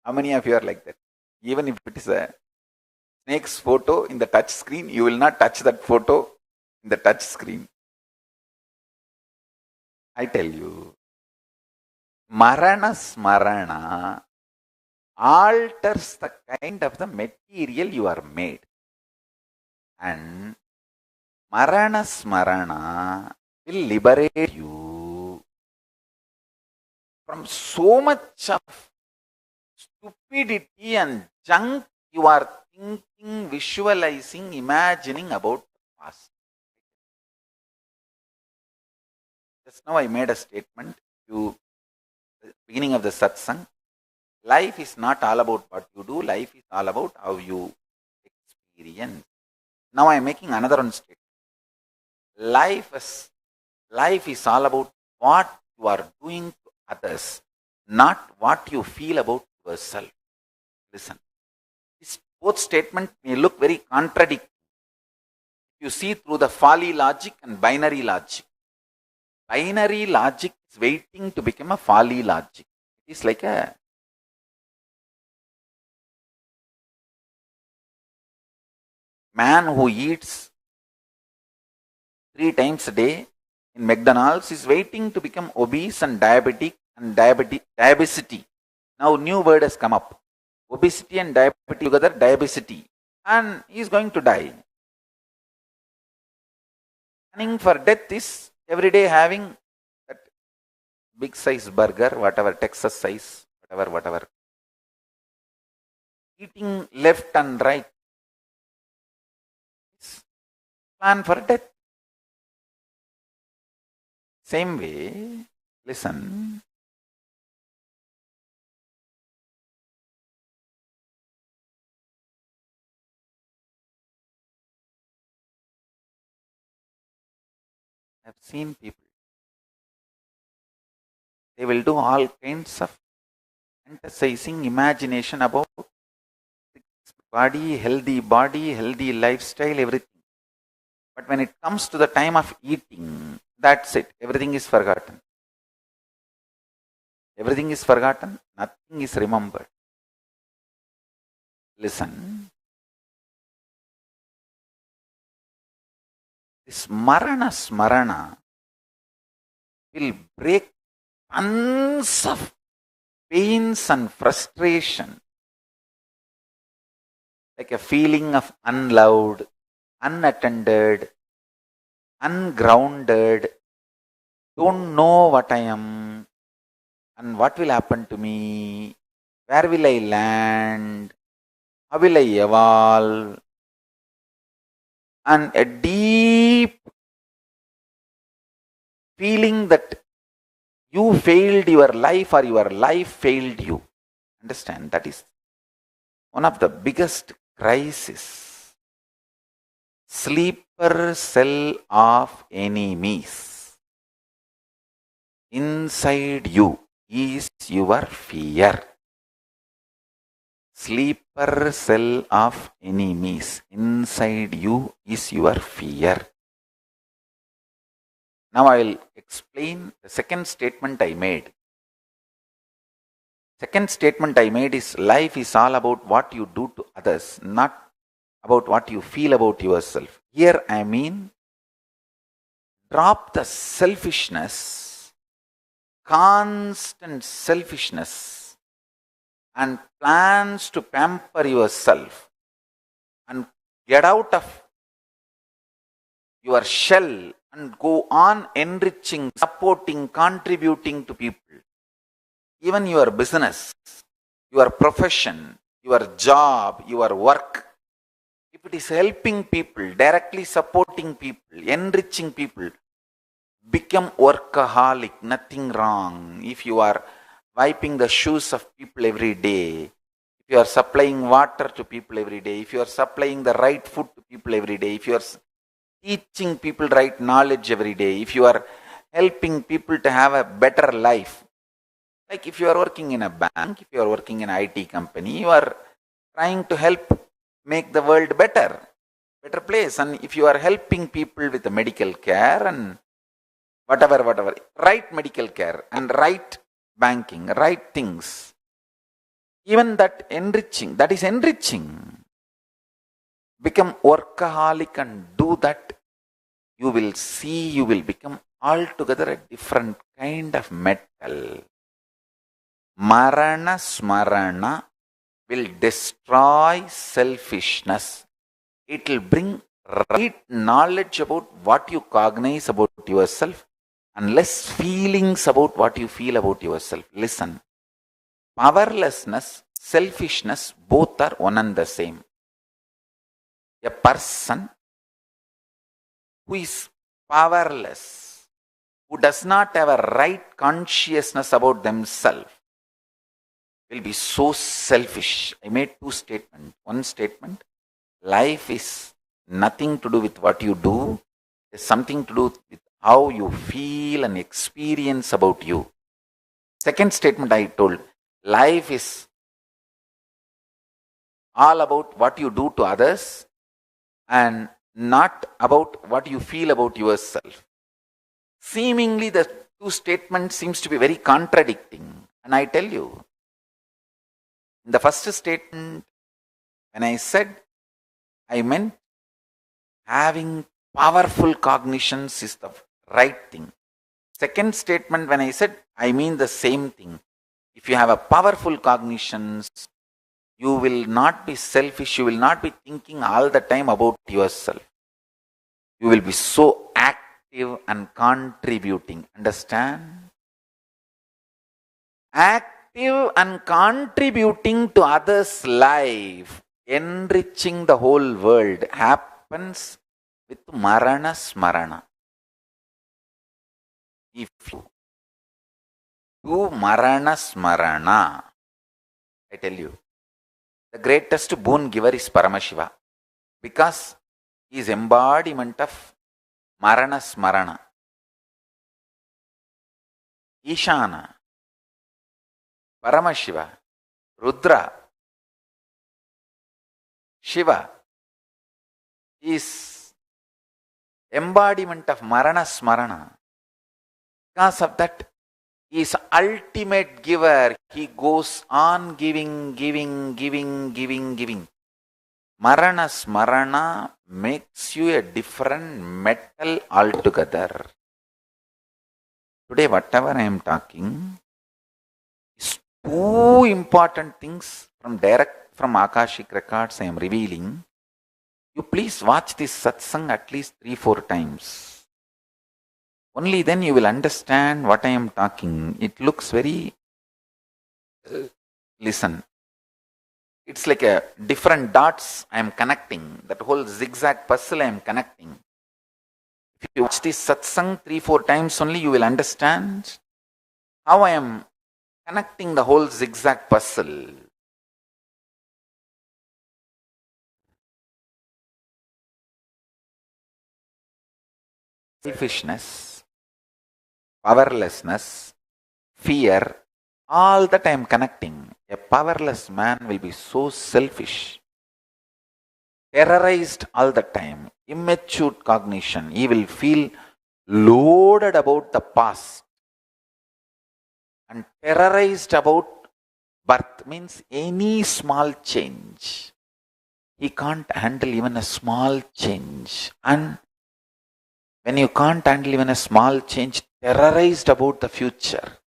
How many of you are like that? Even if it is a snake's photo in the touch screen, you will not touch that photo in the touch screen. I tell you, Marana Smarana alters the kind of the material you are made. And Marana Smarana will liberate you from so much of stupidity and junk you are thinking, visualizing, imagining about the past. Just now I made a statement to the beginning of the satsang. Life is not all about what you do, life is all about how you experience. Now I am making another one statement. Life is all about what you are doing to others, not what you feel about yourself. Listen, this both statement may look very contradictory. You see through the Folly logic and binary logic. Binary logic is waiting to become a Folly logic. It is like a man who eats 3 times a day in McDonald's is waiting to become obese and diabetic and diabesity. Now new word has come up. Obesity and diabetes together, diabesity. And he is going to die. Planning for death is every day having that big size burger, whatever, Texas size, whatever. Eating left and right. Plan for death. Same way, listen, I've seen people, they will do all kinds of fantasizing imagination about body, healthy lifestyle, everything. But when it comes to the time of eating, that's it. Everything is forgotten. Everything is forgotten. Nothing is remembered. Listen. This smarana will break tons of pains and frustration. Like a feeling of unloved, unattended, ungrounded, don't know what I am and what will happen to me, where will I land, how will I evolve, and a deep feeling that you failed your life or your life failed you. Understand? That is one of the biggest crises. Sleeper cell of enemies. Inside you is your fear. Sleeper cell of enemies. Inside you is your fear. Now I will explain the second statement I made. Second statement I made is life is all about what you do to others, not about what you feel about yourself. Here I mean, drop the selfishness, constant selfishness, and plans to pamper yourself and get out of your shell and go on enriching, supporting, contributing to people. Even your business, your profession, your job, your work, if it is helping people, directly supporting people, enriching people, become workaholic, nothing wrong. If you are wiping the shoes of people every day, if you are supplying water to people every day, if you are supplying the right food to people every day, if you are teaching people right knowledge every day, if you are helping people to have a better life, like if you are working in a bank, if you are working in an IT company, you are trying to help make the world better place. And if you are helping people with the medical care and whatever, right medical care and right banking, right things, even that is enriching. Become workaholic and do that, you will see you will become altogether a different kind of metal. Marana smarana will destroy selfishness. It will bring right knowledge about what you cognize about yourself and less feelings about what you feel about yourself. Listen, powerlessness, selfishness, both are one and the same. A person who is powerless, who does not have a right consciousness about themselves, will be so selfish. I made two statements. One statement, life is nothing to do with what you do. It's something to do with how you feel and experience about you. Second statement I told, life is all about what you do to others and not about what you feel about yourself. Seemingly the two statements seems to be very contradicting. And I tell you, in the first statement, when I said, I meant having powerful cognitions is the right thing. Second statement, when I said, I mean the same thing. If you have a powerful cognitions, you will not be selfish, you will not be thinking all the time about yourself. You will be so active and contributing. Understand? Active and contributing to others' life, enriching the whole world, happens with marana smarana. If you do marana smarana, I tell you, the greatest boon giver is Paramashiva, because he is embodiment of marana smarana. Ishana, Paramashiva, Rudra, Shiva is embodiment of Marana Smarana. Because of that, he is ultimate giver. He goes on giving. Marana Smarana makes you a different metal altogether. Today, whatever I am talking is two important things from Akashic records I am revealing. You please watch this satsang at least 3-4 times. Only then you will understand what I am talking. It looks very... listen. It's like a different dots I am connecting. That whole zigzag puzzle I am connecting. If you watch this satsang 3-4 times only, you will understand how I am connecting the whole zigzag puzzle. Selfishness, powerlessness, fear, all that I am connecting. A powerless man will be so selfish, terrorized all the time, immature cognition. He will feel loaded about the past and terrorized about birth. Means any small change. He can't handle even a small change. And when you can't handle even a small change, terrorized about the future.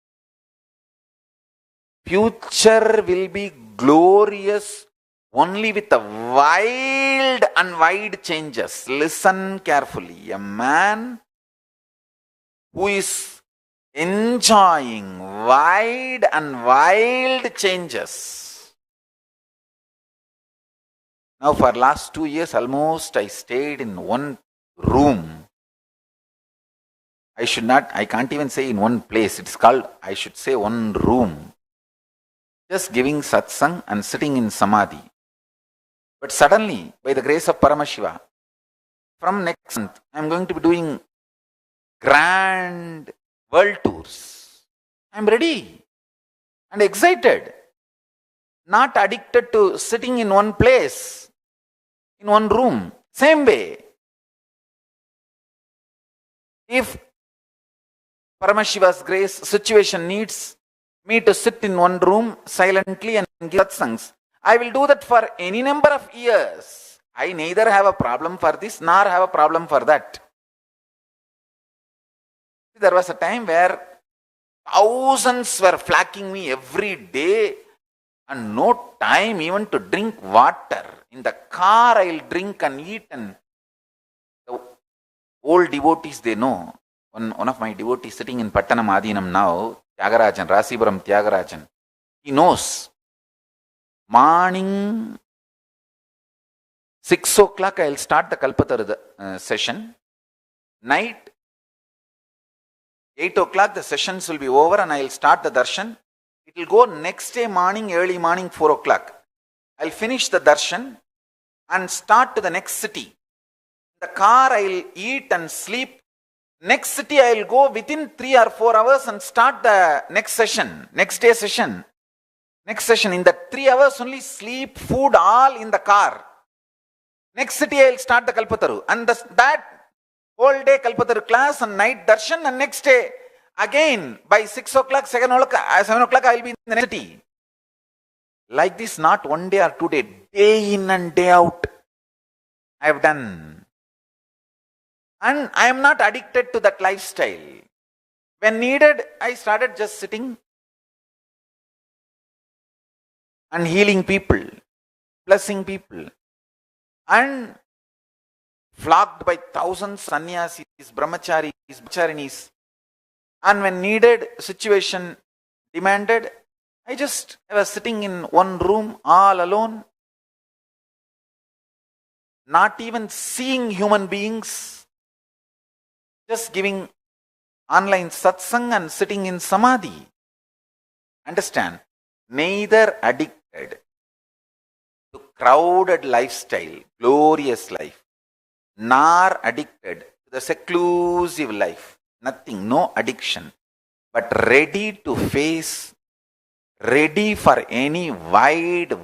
Future will be glorious only with the wild and wide changes. Listen carefully. A man who is enjoying wide and wild changes. Now for last 2 years almost I stayed in one room. I can't even say in one place. It's called, I should say, one room. Just giving satsang and sitting in samadhi. But suddenly, by the grace of Paramashiva, from next month, I'm going to be doing grand world tours. I'm ready and excited. Not addicted to sitting in one place, in one room. Same way. If Paramashiva's grace situation needs me to sit in one room silently and give satsangs, I will do that for any number of years. I neither have a problem for this nor have a problem for that. There was a time where thousands were flacking me every day and no time even to drink water. In the car I'll drink and eat, and the old devotees, they know. One of my devotees sitting in Pattanam Adinam now, Tyagarajan, Rasipuram Tyagarajan, he knows. Morning 6 o'clock I'll start the Kalpatarudha session. Night 8 o'clock the sessions will be over and I'll start the darshan. It will go next day morning, early morning 4 o'clock. I'll finish the darshan and start to the next city. In the car I'll eat and sleep. Next city I'll go within 3 or 4 hours and start the next session, next day session. Next session, in the 3 hours only, sleep, food, all in the car. Next city I'll start the Kalpataru. And that whole day Kalpataru class and night darshan, and next day again by 6 o'clock, 7 o'clock I'll be in the next city. Like this, not one day or 2 days, day in and day out I have done. And I am not addicted to that lifestyle. When needed, I started just sitting and healing people, blessing people, and flogged by thousands sannyasis, brahmacharis, brahmacharinis. And when needed, situation demanded, I was sitting in one room all alone, not even seeing human beings. Just giving online satsang and sitting in samadhi. Understand? Neither addicted to crowded lifestyle, glorious life, nor addicted to the seclusive life. Nothing, no addiction. but ready to face, ready for any wild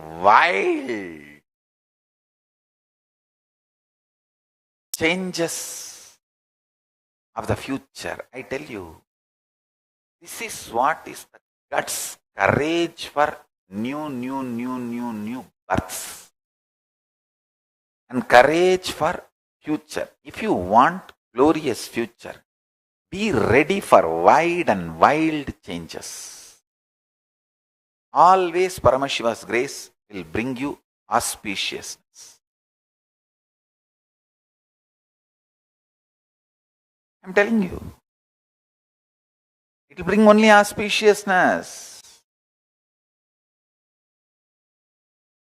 changes of the future. I tell you, this is what is the guts, courage for new births. And courage for future. If you want glorious future, be ready for wide and wild changes. Always Paramashiva's grace will bring you auspiciousness. I'm telling you. It will bring only auspiciousness.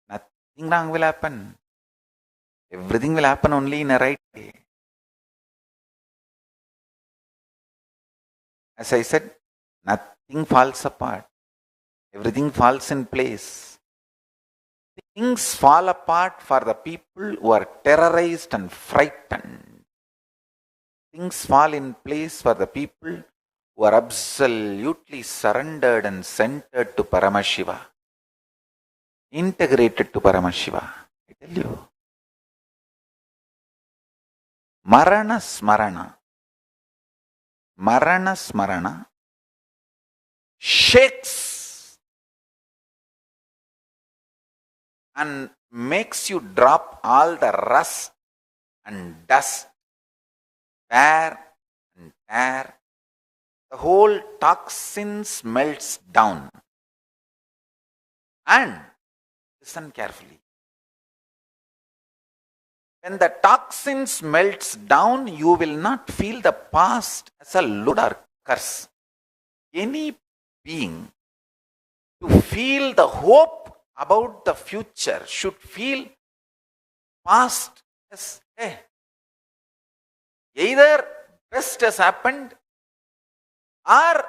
Nothing wrong will happen. Everything will happen only in a right way. As I said, nothing falls apart. Everything falls in place. Things fall apart for the people who are terrorized and frightened. Things fall in place for the people who are absolutely surrendered and centered to Paramashiva. Integrated to Paramashiva. I tell you. Marana Smarana shakes and makes you drop all the rust and dust, wear and tear. The whole toxins melts down. And listen carefully. When the toxins melts down, you will not feel the past as a load or curse. Any being to feel the hope about the future should feel past as either best has happened or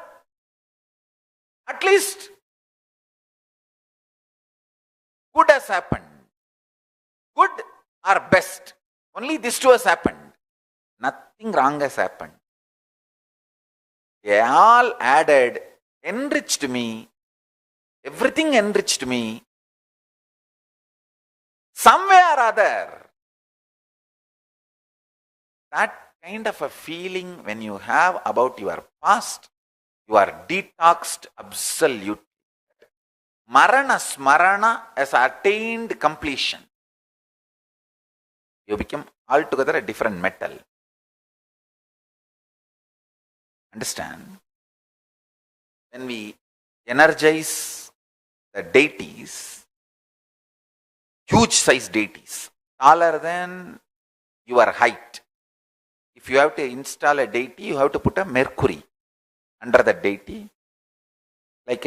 at least good has happened. Good or best. Only these two has happened. Nothing wrong has happened. They all added, enriched me. Everything enriched me. Somewhere or other. That kind of a feeling when you have about your past, you are detoxed absolutely. Marana Smarana has attained completion. You become altogether a different metal. Understand? When we energize the deities, huge size deities, taller than your height. If you have to install a deity, you have to put a Mercury under the deity. Like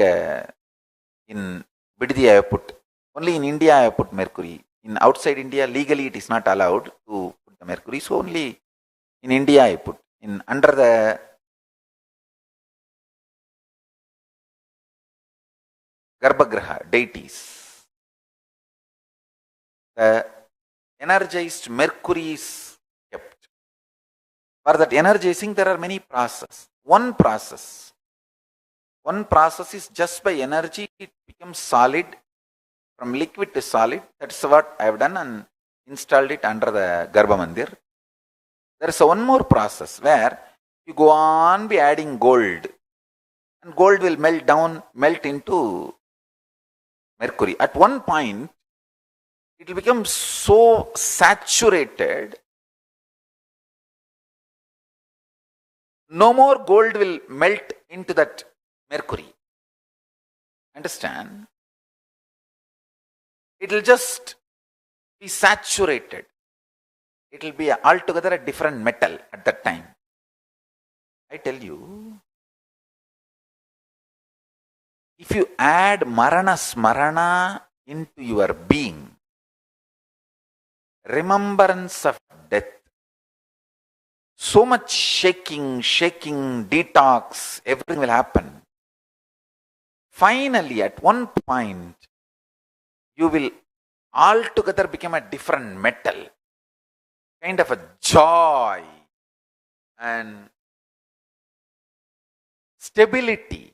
in Bididi I have put. Only in India I have put Mercury. In outside India, legally it is not allowed to put the Mercury. So only in India I put. Under the Garbhagraha, deities. The energized Mercury is kept. For that energizing, there are many processes. One process is just by energy, it becomes solid. From liquid to solid, that's what I have done and installed it under the Garbha Mandir. There is one more process where you go on be adding gold, and gold will melt into Mercury. At one point, it will become so saturated, no more gold will melt into that Mercury. Understand? It will just be saturated. It will be altogether a different metal at that time. I tell you, if you add Marana Smarana into your being, remembrance of death, so much shaking, detox, everything will happen. Finally, at one point, you will altogether become a different metal, kind of a joy and stability.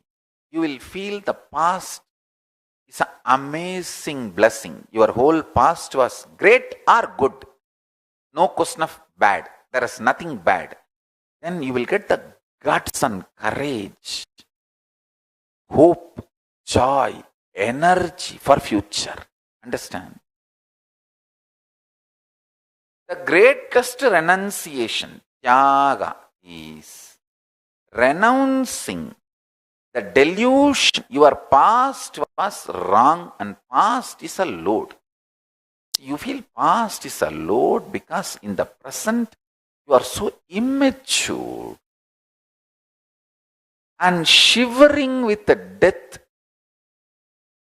You will feel the past is an amazing blessing. Your whole past was great or good. No question of bad. There is nothing bad. Then you will get the guts and courage, hope, joy, energy for future. Understand? The greatest renunciation, tyaga, is renouncing the delusion. Your past was wrong and past is a load. You feel past is a load because in the present you are so immature and shivering with the death,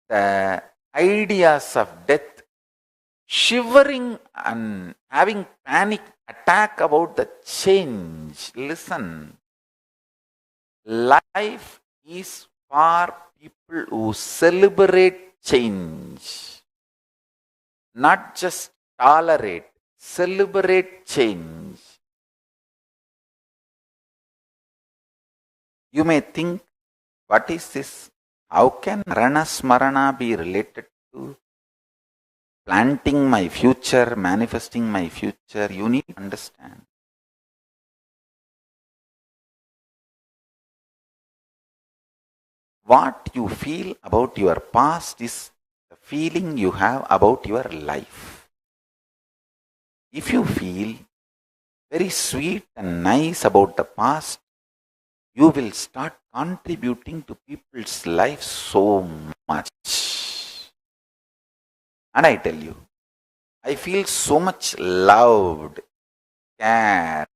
the ideas of death, shivering and having panic attack about the change. Listen, life is for people who celebrate change, not just tolerate, celebrate change. You may think, what is this? How can Marana Smarana be related to planting my future, manifesting my future? You need to understand. What you feel about your past is the feeling you have about your life. If you feel very sweet and nice about the past, you will start contributing to people's lives so much. And I tell you, I feel so much loved, cared,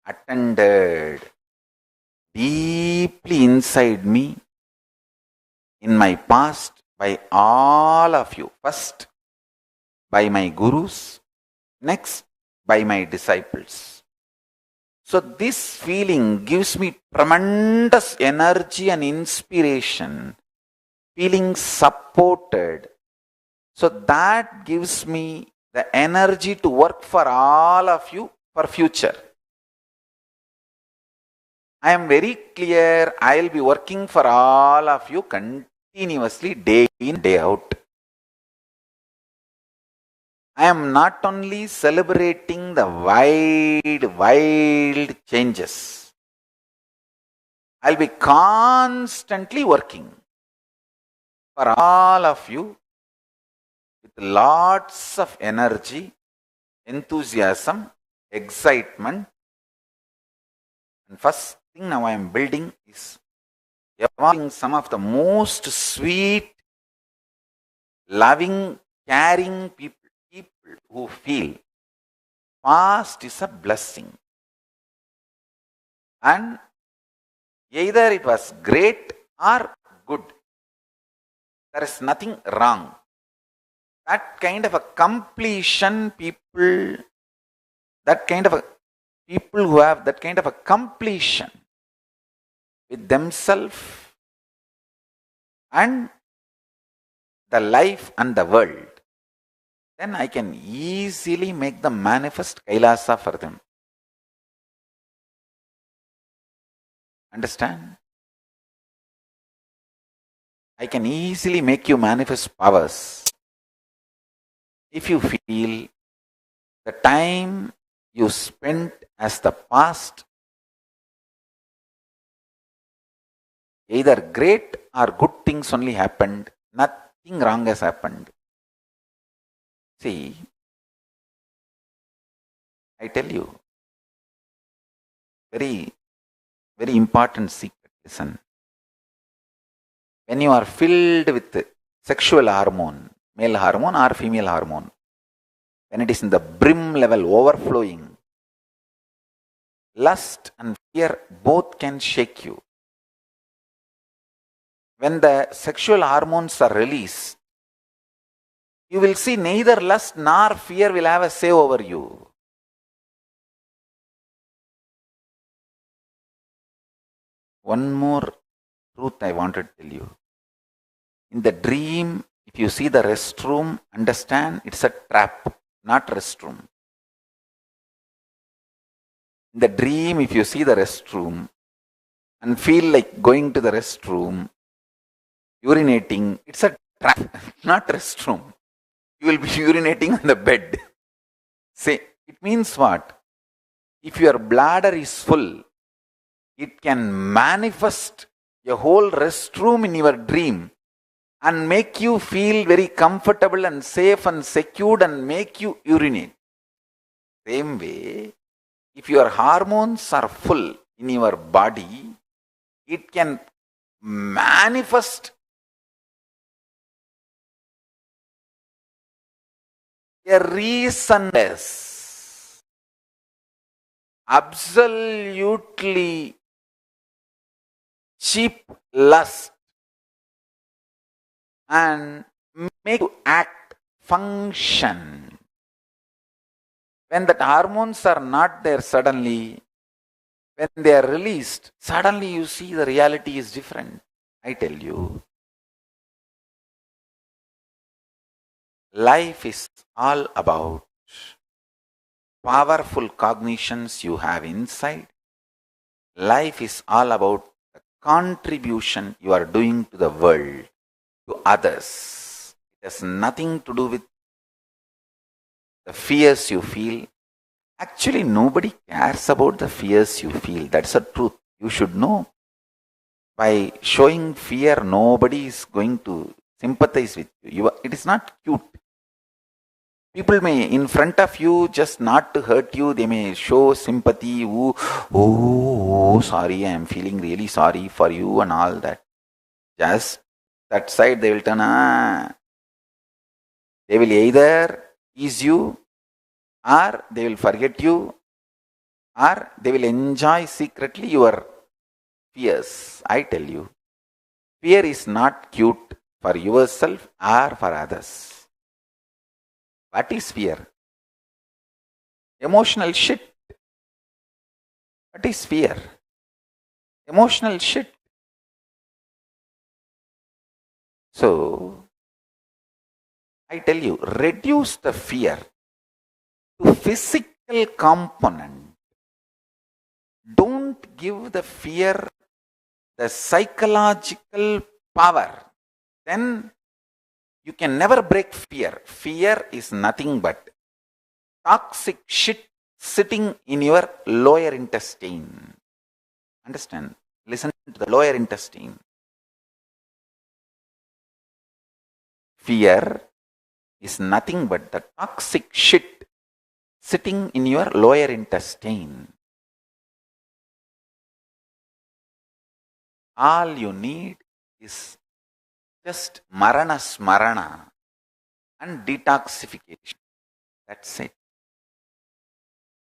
attended deeply inside me in my past by all of you. First, by my gurus, next, by my disciples. So this feeling gives me tremendous energy and inspiration, feeling supported. So that gives me the energy to work for all of you for future. I am very clear, I will be working for all of you continuously, day in, day out. I am not only celebrating the wild changes. I will be constantly working for all of you with lots of energy, enthusiasm, excitement. And first thing now I am building is evolving some of the most sweet, loving, caring people who feel past is a blessing. And either it was great or good. There is nothing wrong. That kind of a completion people who have that kind of a completion with themselves and the life and the world, then I can easily make them manifest Kailasa for them. Understand? I can easily make you manifest powers. If you feel the time you spent as the past, either great or good things only happened, nothing wrong has happened. See, I tell you, very, very important secret. Listen. When you are filled with sexual hormone, male hormone or female hormone, when it is in the brim level, overflowing, lust and fear both can shake you. When the sexual hormones are released, you will see neither lust nor fear will have a say over you. One more truth I wanted to tell you. In the dream, if you see the restroom, understand it's a trap, not restroom. In the dream, if you see the restroom, and feel like going to the restroom, urinating. It's a trap, not restroom. You will be urinating on the bed. Say, it means what? If your bladder is full, it can manifest a whole restroom in your dream and make you feel very comfortable and safe and secured and make you urinate. Same way, if your hormones are full in your body, it can manifest a reasonless, absolutely cheap lust and make you act, function. When that hormones are not there suddenly, when they are released, suddenly you see the reality is different. I tell you, life is all about powerful cognitions you have inside. Life is all about the contribution you are doing to the world, to others. It has nothing to do with the fears you feel. Actually, nobody cares about the fears you feel. That's the truth. You should know. By showing fear, nobody is going to sympathize with you. It is not cute. People may, in front of you, just not to hurt you, they may show sympathy. Oh, sorry, I am feeling really sorry for you and all that. Just that side, they will turn, They will either ease you, or they will forget you, or they will enjoy secretly your fears. I tell you, fear is not cute for yourself or for others. What is fear? Emotional shit. What is fear? Emotional shit. So, I tell you, reduce the fear to physical component. Don't give the fear the psychological power. Then you can never break fear. Fear is nothing but toxic shit sitting in your lower intestine. Understand? Listen to the lower intestine. Fear is nothing but the toxic shit sitting in your lower intestine. All you need is just marana smarana and detoxification. That's it.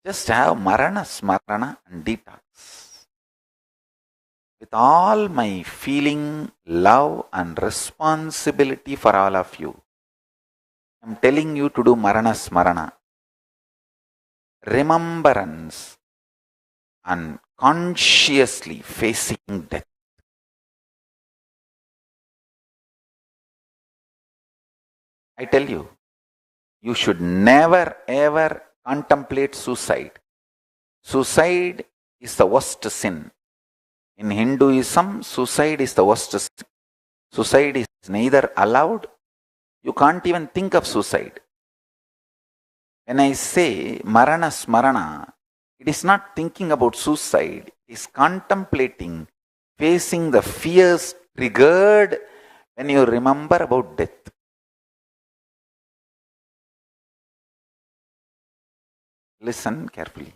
Just have marana smarana and detox. With all my feeling, love and responsibility for all of you, I am telling you to do marana smarana. Remembrance and consciously facing death. I tell you, you should never ever contemplate suicide. Suicide is the worst sin. In Hinduism, suicide is the worst sin. Suicide is neither allowed, you can't even think of suicide. When I say marana smarana, it is not thinking about suicide, it is contemplating, facing the fears triggered when you remember about death. Listen carefully.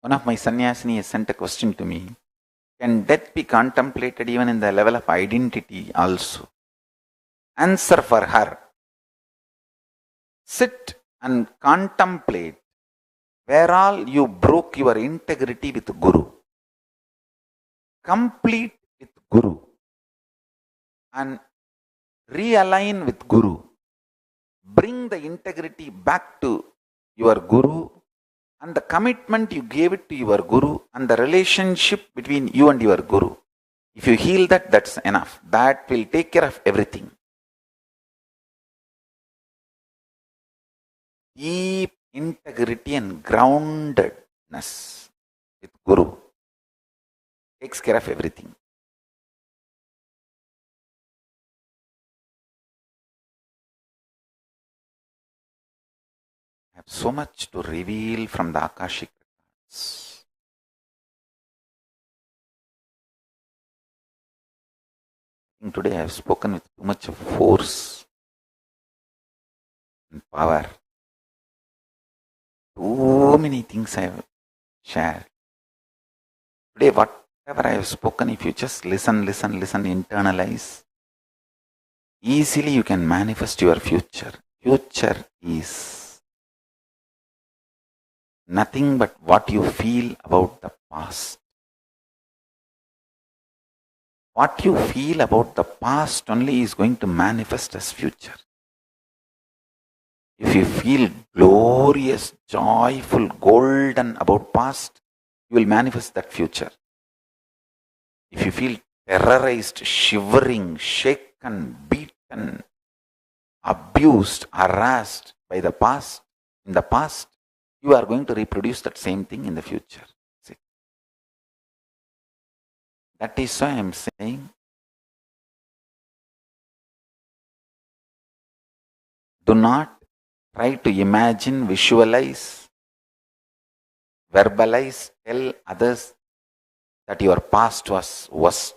One of my sannyasini has sent a question to me. Can death be contemplated even in the level of identity also? Answer for her. Sit and contemplate where all you broke your integrity with Guru. Complete with Guru. And realign with Guru. Bring the integrity back to your guru, and the commitment you gave it to your guru, and the relationship between you and your guru. If you heal that, that's enough. That will take care of everything. Deep integrity and groundedness with guru takes care of everything. I have so much to reveal from the Akashic records. I think today I have spoken with too much of force and power. Too many things I have shared. Today, whatever I have spoken, if you just listen, internalize, easily you can manifest your future. Future is nothing but what you feel about the past. What you feel about the past only is going to manifest as future. If you feel glorious, joyful, golden about past, you will manifest that future. If you feel terrorized, shivering, shaken, beaten, abused, harassed by the past, in the past, you are going to reproduce that same thing in the future. See? That is why I am saying, do not try to imagine, visualize, verbalize, tell others that your past was worst.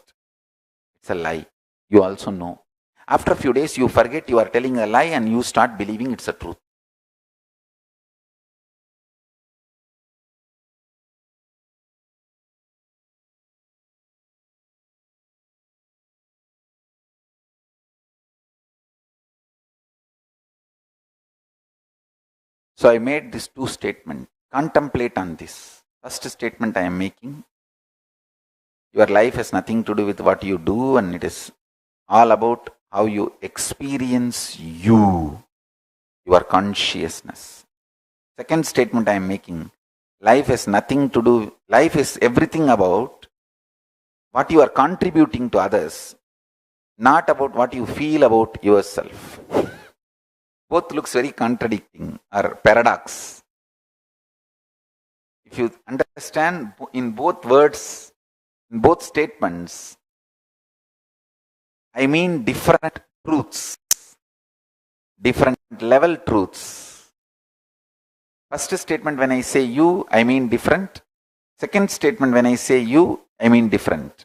It's a lie. You also know. After a few days, you forget you are telling a lie and you start believing it's a truth. So I made these two statements. Contemplate on this. First statement I am making. Your life has nothing to do with what you do, and it is all about how you experience you, your consciousness. Second statement I am making. Life has nothing to do, life is everything about what you are contributing to others, not about what you feel about yourself. Both looks very contradicting or paradox. If you understand in both words, in both statements, I mean different truths, different level truths. First statement when I say you, I mean different. Second statement when I say you, I mean different.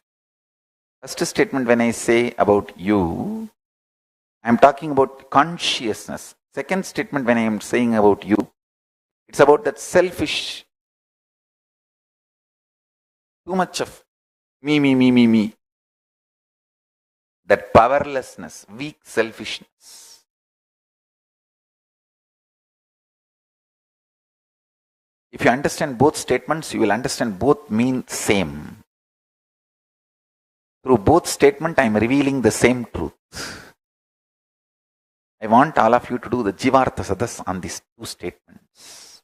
First statement when I say about you, I am talking about consciousness. Second statement when I am saying about you, it's about that selfish, too much of me. That powerlessness, weak selfishness. If you understand both statements, you will understand both mean same. Through both statements, I am revealing the same truth. I want all of you to do the Jivartha Sadas on these two statements.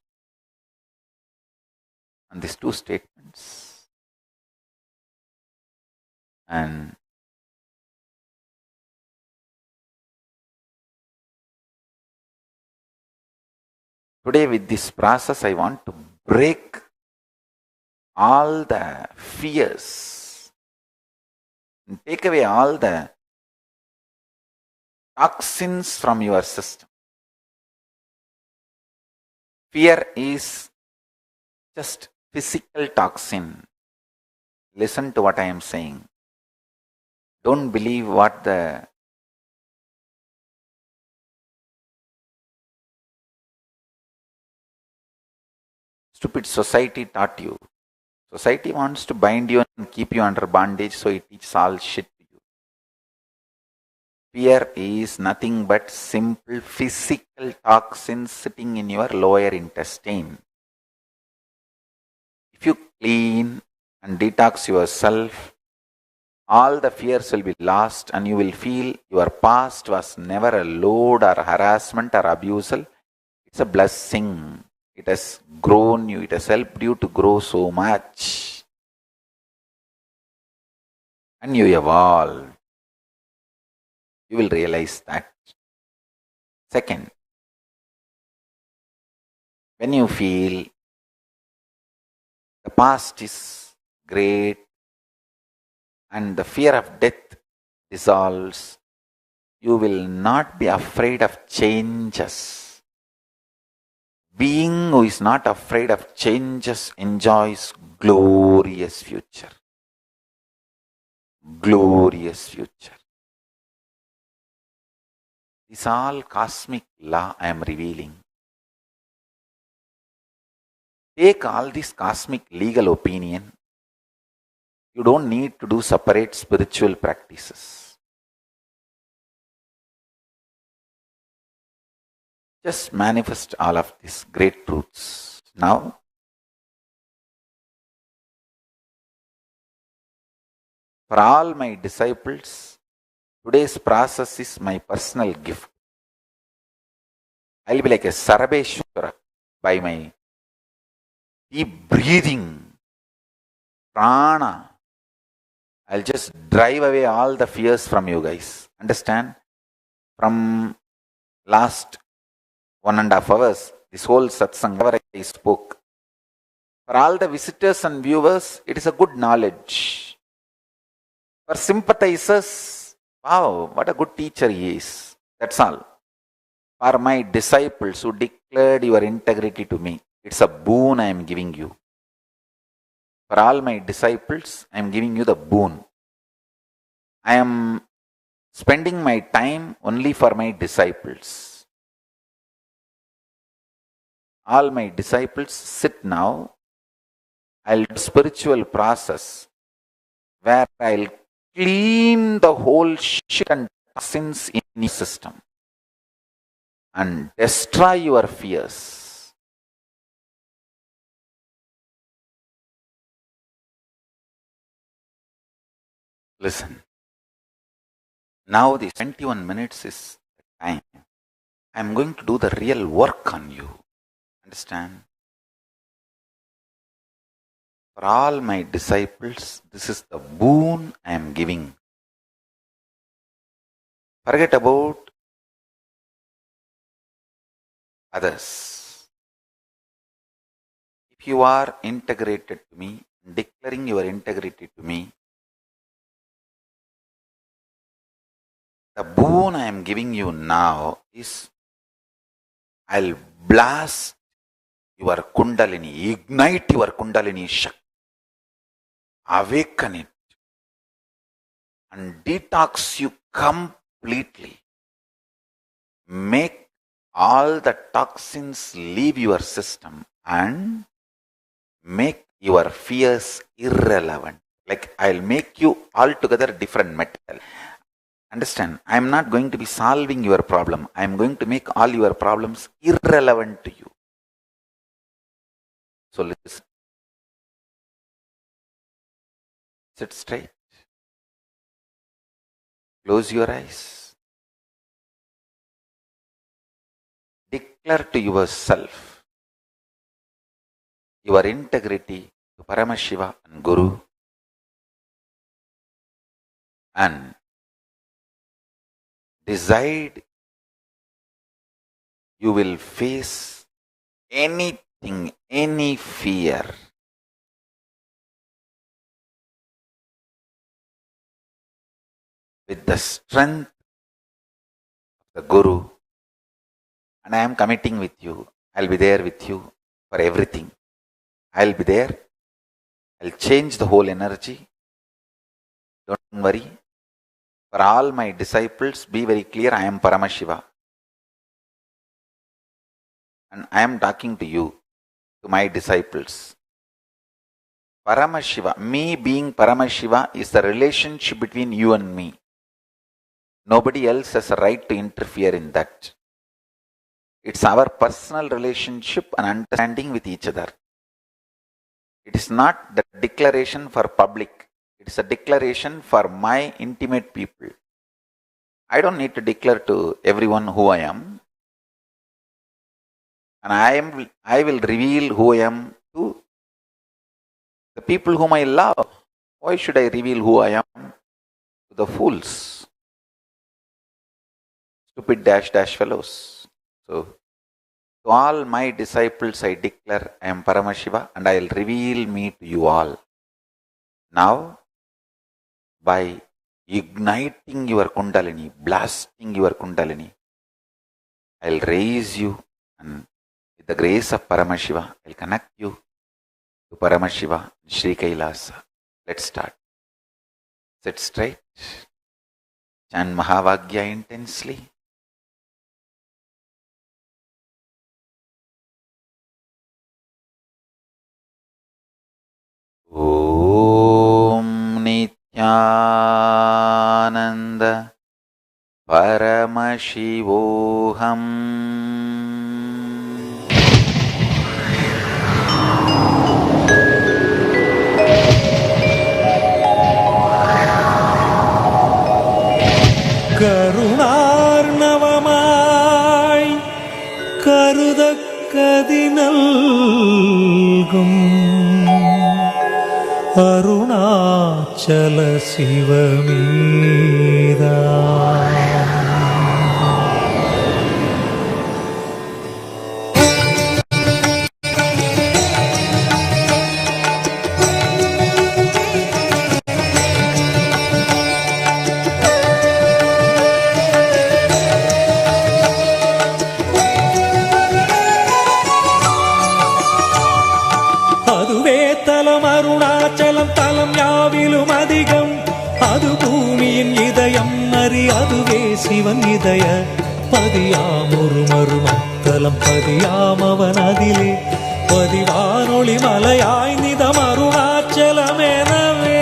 On these two statements. And today with this process, I want to break all the fears and take away all the toxins from your system. Fear is just physical toxin. Listen to what I am saying. Don't believe what the stupid society taught you. Society wants to bind you and keep you under bondage, so it teaches all shit to you. Fear is nothing but simple physical toxins sitting in your lower intestine. If you clean and detox yourself, all the fears will be lost and you will feel your past was never a load or harassment or abusal. It's a blessing. It has grown you, it has helped you to grow so much. And you evolve. You will realize that. Second, when you feel the past is great and the fear of death dissolves, you will not be afraid of changes. Being who is not afraid of changes enjoys glorious future. Glorious future. This all cosmic law I am revealing. Take all this cosmic legal opinion. You don't need to do separate spiritual practices. Just manifest all of these great truths. Now, for all my disciples, today's process is my personal gift. I'll be like a Sarabeshwara by my deep breathing, prana. I'll just drive away all the fears from you guys. Understand? From last 1.5 hours, this whole satsang, whatever I spoke. For all the visitors and viewers, it is a good knowledge. For sympathizers, wow, what a good teacher he is. That's all. For my disciples who declared your integrity to me, it's a boon I am giving you. For all my disciples, I am giving you the boon. I am spending my time only for my disciples. All my disciples sit now. I'll do a spiritual process where I'll clean the whole shit and toxins in your system and destroy your fears. Listen. Now the 21 minutes is the time. I'm going to do the real work on you. Understand? For all my disciples, this is the boon I am giving. Forget about others. If you are integrated to me, declaring your integrity to me, the boon I am giving you now is I'll blast your Kundalini, ignite your Kundalini Shakti, awaken it, and detox you completely. Make all the toxins leave your system and make your fears irrelevant. Like I'll make you altogether different metal. Understand, I am not going to be solving your problem. I am going to make all your problems irrelevant to you. So listen. Sit straight. Close your eyes. Declare to yourself your integrity to Paramashiva and Guru, and decide you will face anything, any fear with the strength of the Guru, and I am committing with you. I'll be there with you for everything. I'll be there. I'll change the whole energy. Don't worry. For all my disciples, be very clear, I am Paramashiva. And I am talking to you, to my disciples. Paramashiva, me being Paramashiva is the relationship between you and me. Nobody else has a right to interfere in that. It's our personal relationship and understanding with each other. It is not the declaration for public. It is a declaration for my intimate people. I don't need to declare to everyone who I am. And I will reveal who I am to the people whom I love. Why should I reveal who I am to the fools? Stupid dash fellows. So, to all my disciples I declare I am Paramashiva and I will reveal me to you all. Now, by igniting your Kundalini, blasting your Kundalini, I will raise you and with the grace of Paramashiva, I will connect you to Paramashiva and Sri Kailasa. Let's start. Sit straight. Chant Mahavagya intensely. Om Nityananda Paramashivoham. கருணார்ணவமாய் கருதக்கதினல்கும் Arunachal சிவமீதா அதுவே தலம் அருணாச்சலம் தலம் யாவிலும் அதிகம் அது பூமியின் இதயம் அறி அதுவே சிவன் இதய பதியாமொரு மருமத்தலம் பதியாமவன் அதிலே பதிவானொளி மலையாய் நிதம் அருணாச்சலமெனவே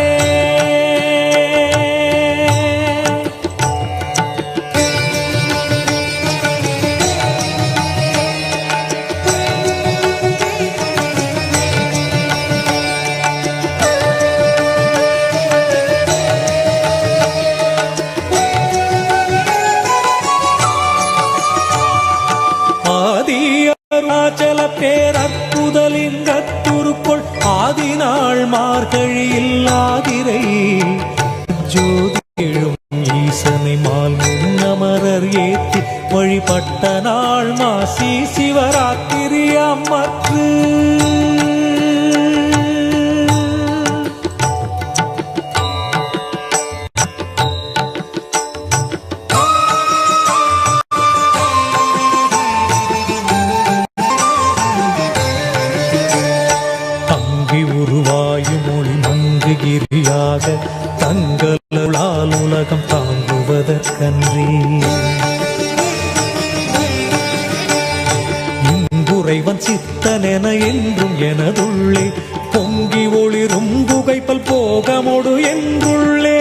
அருணாச்சல பேரற்புதலிங்கத்துருக்குள் ஆதினாள் மார்கழியில் ஆதிரை ஜோதி எழும் ஈசனை மால் முன்னமரர் ஏற்றி வழிபட்ட நாள் மாசி சிவராத்திரி அம்மற்று கிரியாக தங்களால் உலகம் தாங்குவதற்கன்றி இங்குறைவன் சித்தனென என்றும் எனதுள்ளே பொங்கி ஒளிரும் புகைப்பல் போகமொடு என்றுள்ளே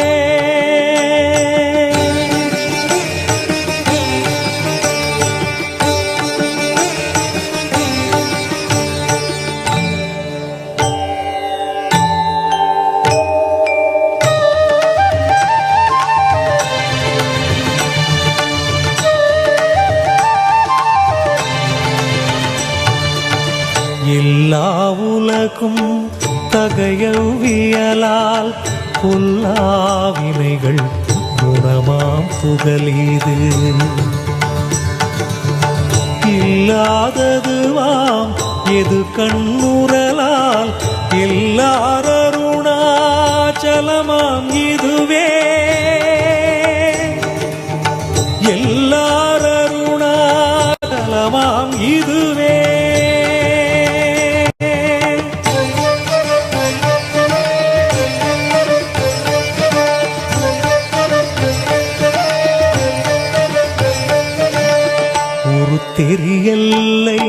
எல்லா உலகும் தகையவியலால் பொல்லாவினைகள் குணமாம் புகலீது இல்லாததுவாம் எது கண்ணுறலால் எல்லாரருணாச்சலமாம் இதுவே எல்லாரருணாச்சலமாம் இதுவே தெரியல்லை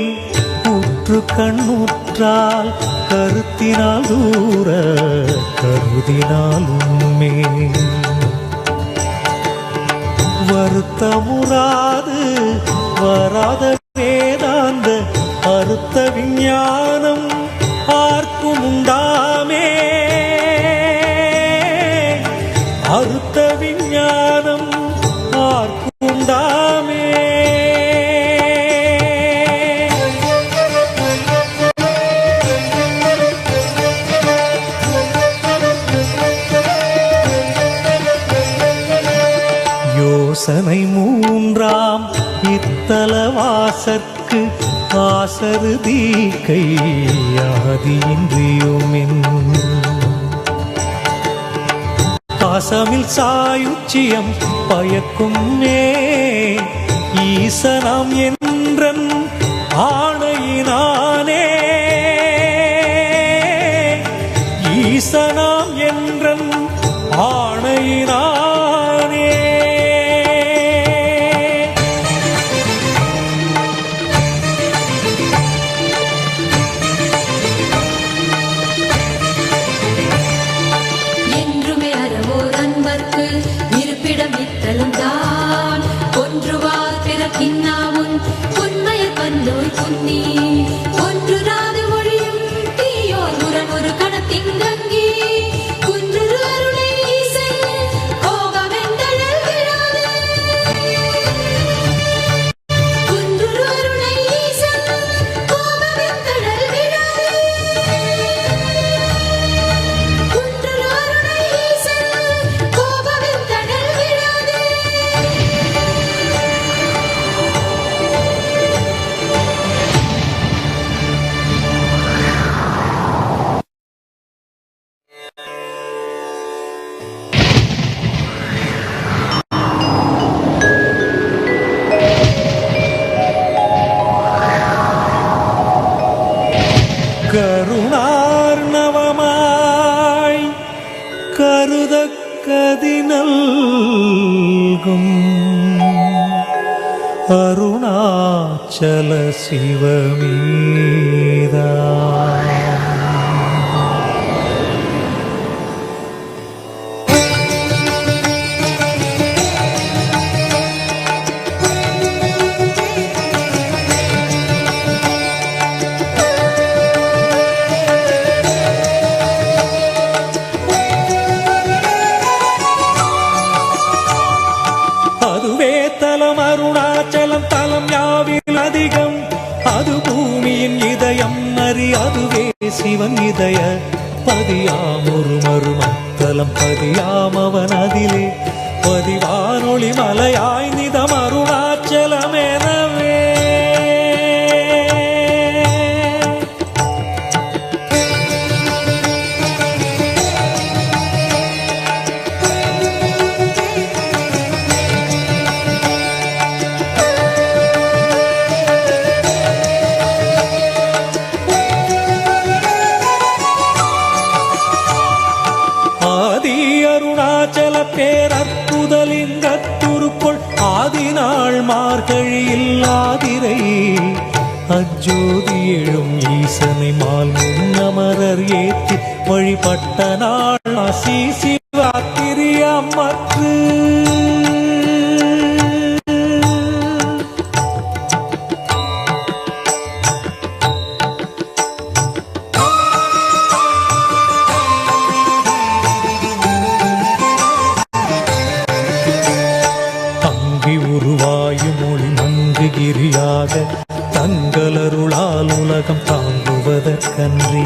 உற்று கண்ணுற்றால் கருத்தினால் தூர கருதினாலுமே வருத்தமுறாது வராத வேதாந்த அறுத்த விஞ்ஞானம் ஆர்க்கும் உண்டாமே அறுத்த விஞ்ஞானம் ஆர்க்கும் உண்டாமே சருதி கையாதியின்றியுமின் பாசமில் சாயுச்சியம் பயக்கும் ஈசனாம் என்றன் ஆணையினானே ஈசனாம் என்றன் ஆணையினானே என்றுமே அறவோர் அன்பர்க்கு இருப்பிடம் இத்தலம் தான் ஒன்றுவார் பிறக்கின்னாவும் உண்மையர் பன்னோய் புன்னி ஒன்று ராது மொழியும் தீயோர் முரண் ஒரு கணத்தின் கங்கி குன்றுரு அருளை ஈசன் கோபமெந்தழல் விழாது குன்றுரு அருளை ஈசன் கோபமெந்தழல் விழாது குன்றுரு அருளை ஈசன் கோபமெந்தழல் விழாது கருணார்ணவமாய் கருதக்கதினல்கும் அருணாச்சல சிவமீதா அதுவே தலம் அருணாச்சலம் தலம் யாவில் அதிகம் அது பூமியின் இதயம் அறி அதுவே சிவன் இதய பதியாம் ஒரு மருமத்தலம் பதியாம் அவன் அதிலே பதிவானொளி மலையாய் நிதம் அருணாச்சலம் எனவே ஆதி அருணாச்சல பேரற்புதலிங்கத்துருக்குள் ஆதிநாள் மார்கழியில் ஆதிரை அஜோதி எழும் ஈசனை மால் முன்னமரர் ஏற்றி வழிபட்ட நாள் அசி சிவாத்திரியமற்று உருவாயும் மொழி மங்குகிரியாக தங்களருளால் உலகம் தாங்குவதற்கன்றி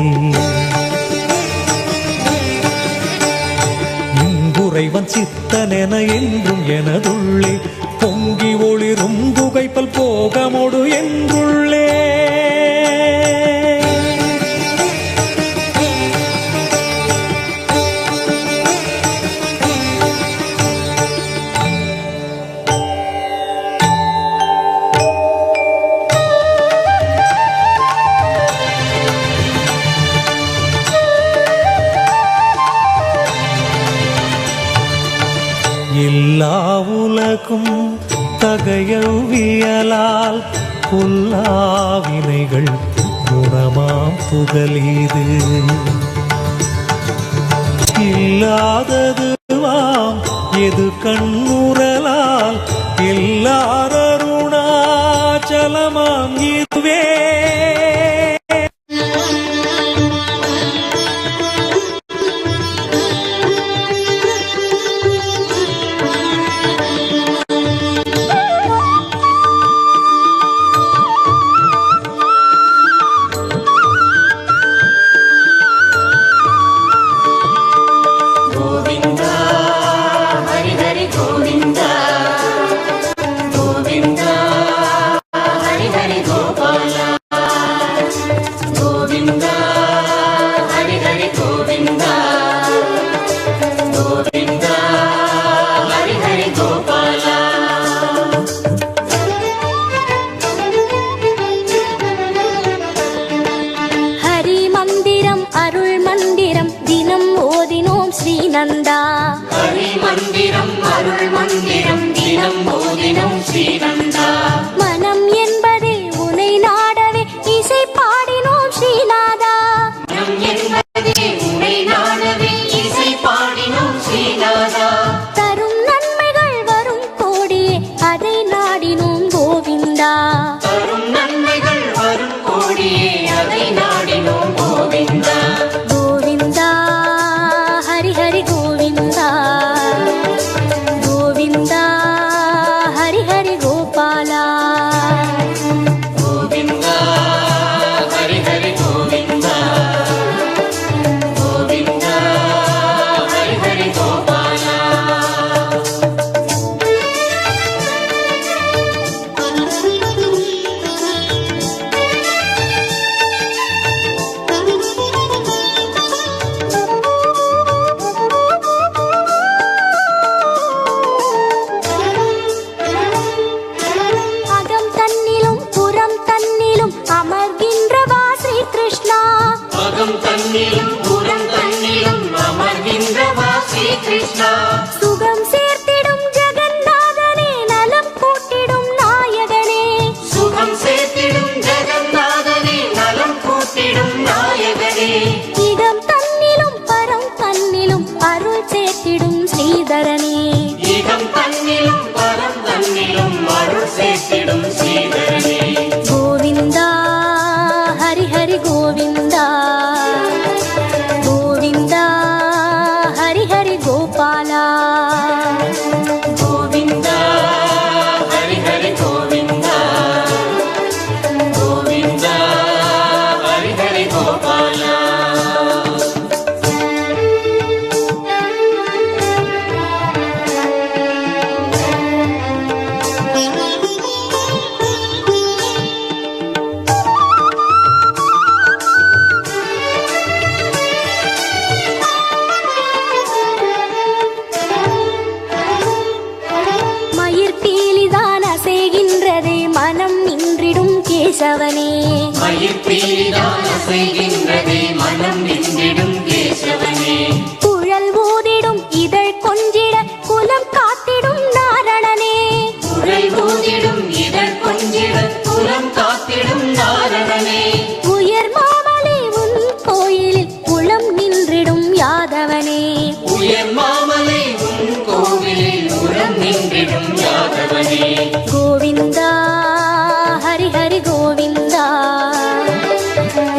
இங்குறைவன் சித்தனென என்றும் எனதுள்ளே பொங்கி ஒளிரும் புகைப்பல் போகமொடு என்றுள்ளே எல்லா உலகும் தகையவியலால் புல்லாவினைகள் குணமாம் புகலீது இல்லாததுவாம் எது கண்ணுறலால் எல்லாரருணாச்சலமாம் இதுவே Govinda, Hari Hari Gopal. ஸ்ரீநந்தா. Hari மந்திரம் அருள் மந்திரம் தினம் போதினம் ஸ்ரீநந்தா. மனம் என்பதே உனை நாடவே இசை பாடினோம் ஸ்ரீநாதா. மனம் என்பதே உனை நாடவே இசை பாடினோம் ஸ்ரீநாதா. தரும் நன்மைகள் வரும் கோடியே அதை நாடினோம் கோவிந்தா. தரும் நன்மைகள் வரும் கோடியே அதை நாடினோம் கோவிந்தா. கோவிந்தா ஹரி ஹரி கோவிந்தா. கோவிந்தா ஹரி ஹரி கோபாலா. கோவிந்தா ஹரி ஹரி கோவிந்தா. கோவிந்தா ஹரி ஹரி கோபாலா. அகம் தன்னிலும் புறம் தன்னிலும் அமர்கின்றவா ஸ்ரீ கிருஷ்ணா. அகம் தன்னிலும் புறம் தன்னிலும் அமர்கின்றவா ஸ்ரீ கிருஷ்ணா. சுகம் சேர்த்திடும் ஜெகநாதனே நலம் கூட்டிடும் நாயகனே. சுகம் சேர்த்திடும் ஜெகநாதனே நலம் கூட்டிடும் நாயகனே. இகம் தன்னிலும் பரம் தன்னிலும் அருள் சேர்த்திடும் ஸ்ரீதரனே. இகம் தன்னிலும் பரம் தன்னிலும் அருள் சேர்த்திடும் ஸ்ரீதரனே. கோவிந்தா ஹரி ஹரி கோவிந்தா. கோவிந்தா ஹரி ஹரி கோபாலா. கோவிந்தா ஹரி ஹரி கோவிந்தா. கோவிந்தா ஹரி ஹரி கோபாலா. மயிர் பீலிதான் அசைகின்றதே மனம் நின்றிடும் கேசவனே. மயிர் பீலிதான் அசைகின்றதே மனம் நின்றிடும் கேசவனே. குழல் ஊதிடும் இதழ் கொஞ்சிட குலம் காத்திடும் நாரணனே. குரல் ஊதிடும் இதழ் கொஞ்சிட குலம் காத்திடும் நாரணனே. உயர் மாமலை உன் கோயிலில் குளம் நின்றிடும் யாதவனே. உயர் மாமலை உன் கோவிலில் உரம் நின்றிடும் யாதவனே. Govinda Hari Hari Govinda.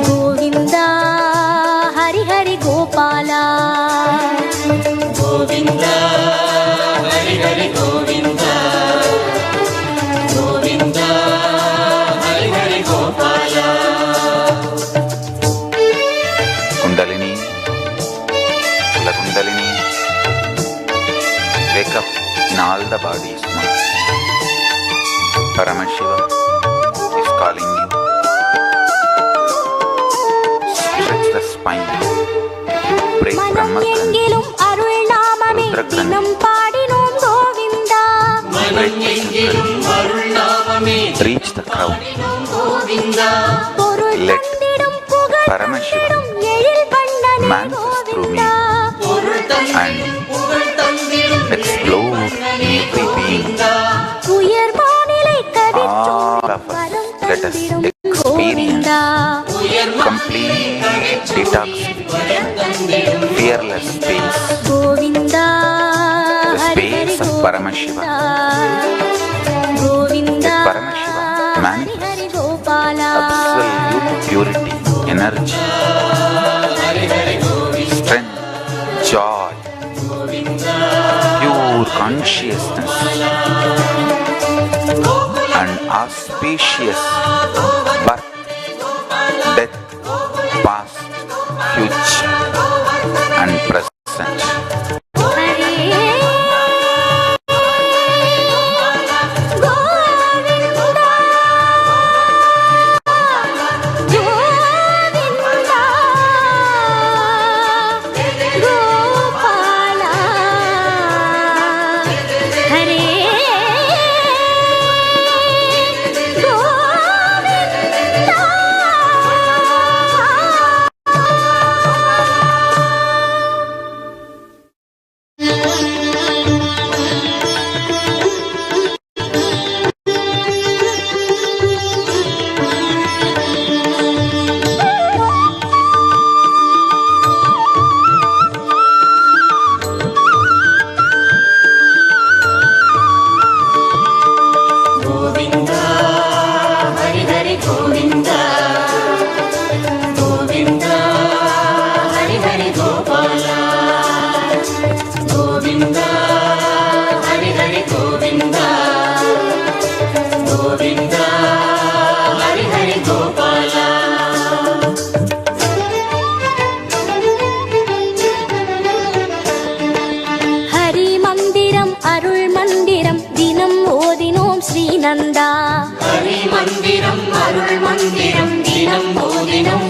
Govinda Hari Hari Gopala. Govinda Hari Hari Govinda. Govinda Hari Hari Gopala. Kundalini, the Kundalini, wake up in all the bodies. Paramashiva is calling you. Stretch the spine. Break மனம் Brahma எங்கிலும் அருள் நாமமே தினம் பாடினோம் கோவிந்தா. மனம் எங்கிலும் அருள் நாமமே Reach the crowd. கோவிந்தா. பொருள் Let தந்திடும் புகழ் Paramashiva தந்திடும் எழில் வண்ணனே manifest through me கோவிந்தா. பொருள் தந்திடும் புகழ் தந்திடும் explode in every being. உயர் வானிலை All கதிர்ச்சோலை of us, வரம் let us தந்திடும் experience Govinda. complete detoxification, fearless space, Govinda the Hari Hari space of Paramashiva. Govinda Let Paramashiva Hari manifest Hari Gopala. absolute purity, energy, strength, joy, pure consciousness, and auspicious birth, death, past, future, and present. Hare Govinda Govinda Gopala. Hare Govinda.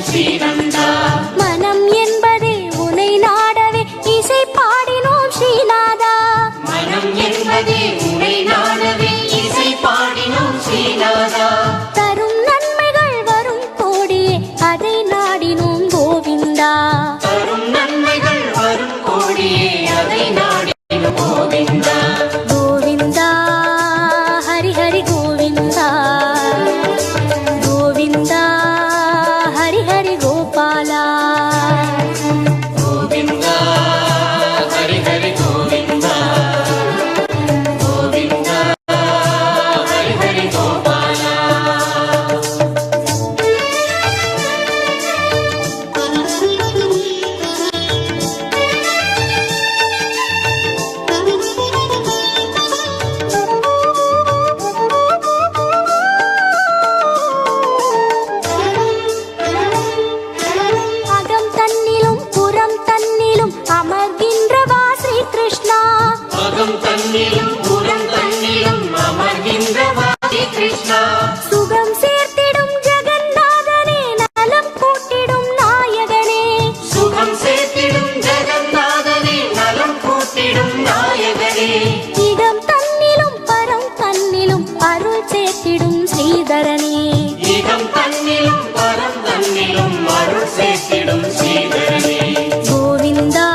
ஸ்ரீநந்தா. மனம் என்பதே உனை நாடவே இசை பாடினோம் ஸ்ரீநாதா. மனம் என்பதே உனை நாடவே இசை பாடினோம் ஸ்ரீநாதா. தரும் நன்மைகள் வரும் கோடியே அதை நாடினோம் கோவிந்தா. தரும் நன்மைகள் வரும் கோடியே அதை நாடினோம் கோவிந்தா. கோவிந்தா ஹரி ஹரி கோவிந்தா. கோவிந்தா ஹரி ஹரி கோபாலா. கோவிந்தா ஹரி ஹரி கோவிந்தா. கோவிந்தா ஹரி ஹரி கோபாலா. அகம் தன்னிலும் புறம் தன்னிலும் அமர்கின்றவா ஸ்ரீ கிருஷ்ணா. அகம் தன்னிலும் புறம் தன்னிலும் அமர்கின்றவா ஸ்ரீ கிருஷ்ணா. சுகம் சேர்த்திடும் ஜெகநாதனே நலம் கூட்டிடும் நாயகனே. சுகம் சேர்த்திடும் ஜெகநாதனே நலம் கூட்டிடும் நாயகனே. இடம் தன்னிலும் பரம் தன்னிலும் அருள் சேர்த்திடும் ஸ்ரீதரனே. இகம் தன்னிலும் பரம் தன்னிலும் அருள் சேர்த்திடும் ஸ்ரீதரனே. கோவிந்தா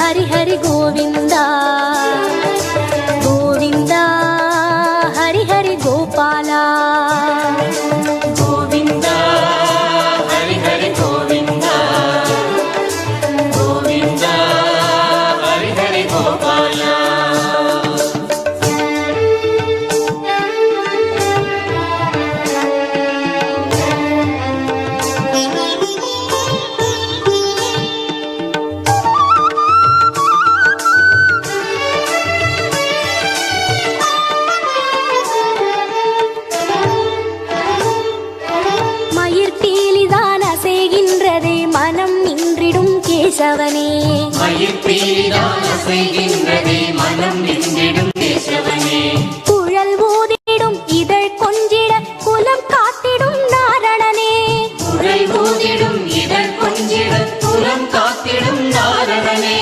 ஹரி ஹரி கோவிந்தா. கோவிந்தா ஹரி ஹரி கோபாலா. கோவிந்தா ஹரி ஹரி கோவிந்தா. கோவிந்தா ஹரி ஹரி கோபாலா. மயிர் பீலிதான் அசைகின்றதே மனம் நின்றிடும் கேசவனே. மயிர் பீலிதான் அசைகின்றதே மனம் நின்றிடும் கேசவனே. குழல் ஊதிடும் இதழ் கொஞ்சிட குலம் காத்திடும் நாரணனே. குரல் ஊதிடும் இதழ் கொஞ்சிட குலம் காத்திடும் நாரணனே.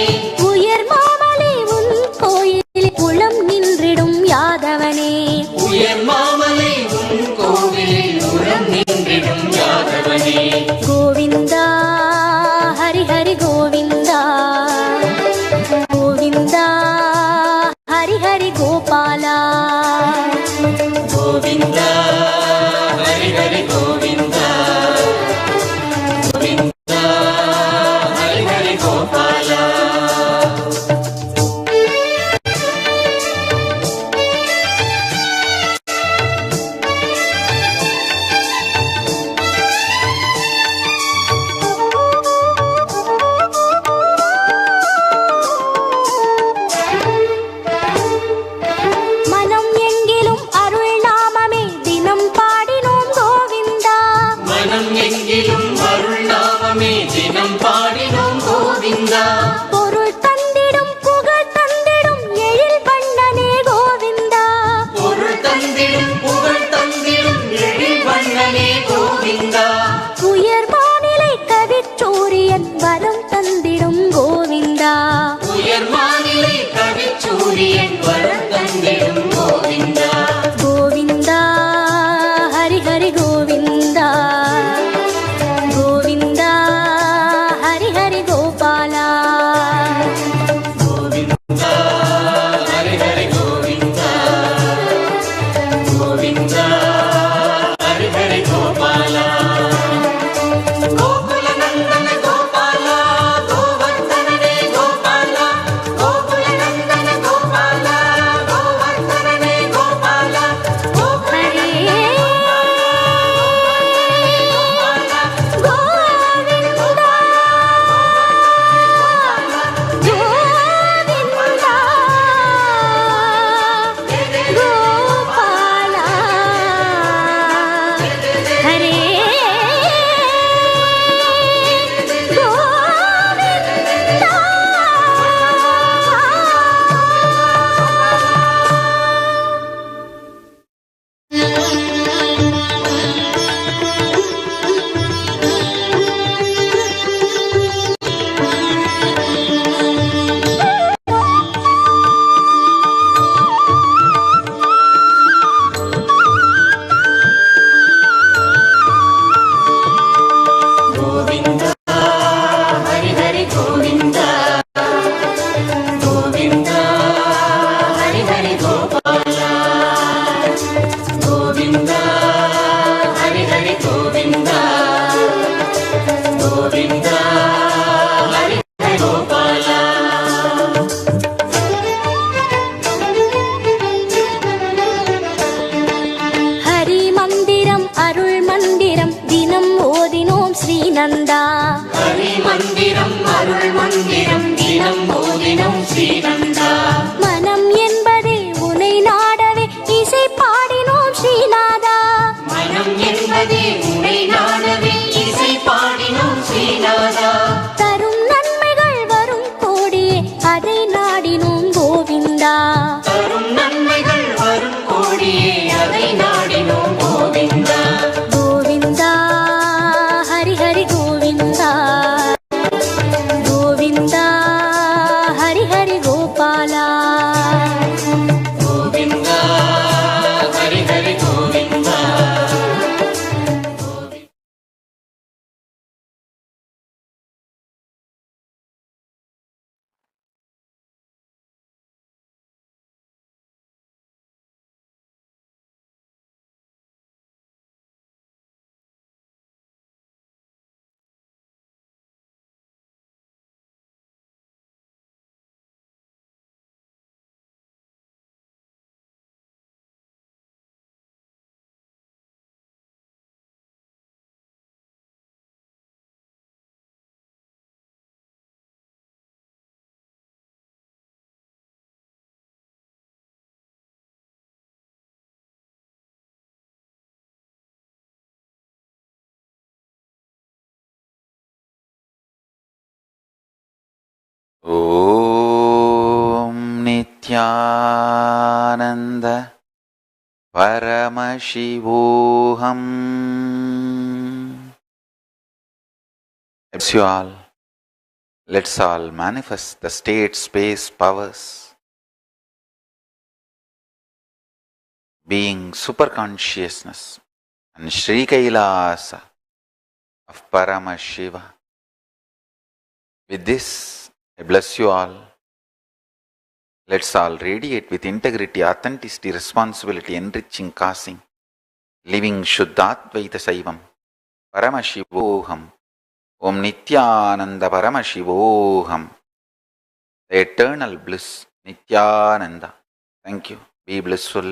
உயர் மாமலை உன் கோயில் குளம் நின்றிடும் யாதவனே. உயர் மாமலை உன் கோவிலில் உரம் நின்றிடும் யாதவனே. கோவிந்தா ஹரி ஹரி கோவிந்தா. கோவிந்தா ஹரி ஹரி கோபாலா. கோவிந்தா ஹரி ஹரி கோவிந்தா. கோவிந்தா ஹரி ஹரி கோபாலா. மனம் எங்கிலும் அருள் நாமமே தினம் பாடினோம் கோவிந்தா. மனம் எங்கிலும் அருள் நாமமே தினம் பாடினோம் கோவிந்தா. பொருள் தந்திடும் புகழ் தந்திடும் எழில் வண்ணனே கோவிந்தா. பொருள் தந்திடும் புகழ் தந்திடும் எழில் வண்ணனே கோவிந்தா. உயர் மாநிலை கவிச்சூரியன் வரம் தந்திடும் கோவிந்தா. உயர் மாநிலை கவிச்சூரியன் வரம் தந்திடும் கோவிந்தா. கோவிந்தா ஹரி ஹரி கோவிந்தா. ஸ்ரீநந்தா. ஹரி மந்திரம் அருள் மந்திரம் தினம் போதினும் ஸ்ரீநந்தா. மனம் என்பதே உனை நாடவே இசை பாடினோம் ஸ்ரீநாதா. மனம் என்பதே உனை நாடவே இசை பாடினோம் ஸ்ரீநாதா. தரும் நன்மைகள் வரும் கோடியே அதை நாடினோம் கோவிந்தா. தரும் நன்மைகள் வரும் கோடியே அதை நாடினோம் கோவிந்தா. கோவிந்தா ஹரி ஹரி கோவிந்தா. கோவிந்தா ஹரி ஹரி கோபாலா. கோவிந்தா ஹரி ஹரி கோவிந்தா. ஓம் Nityananda பரமசிவோகம். You all, let's all manifest the state space powers, being super consciousness and Sri Kailasa of Paramashiva. With this, I bless you all. Let's all radiate with integrity, authenticity, responsibility, enriching, causing, living Shuddhatvaita Saivam, Paramashivoham, Om Nityananda Paramashivoham, the eternal bliss, Nityananda. Thank you. Be blissful.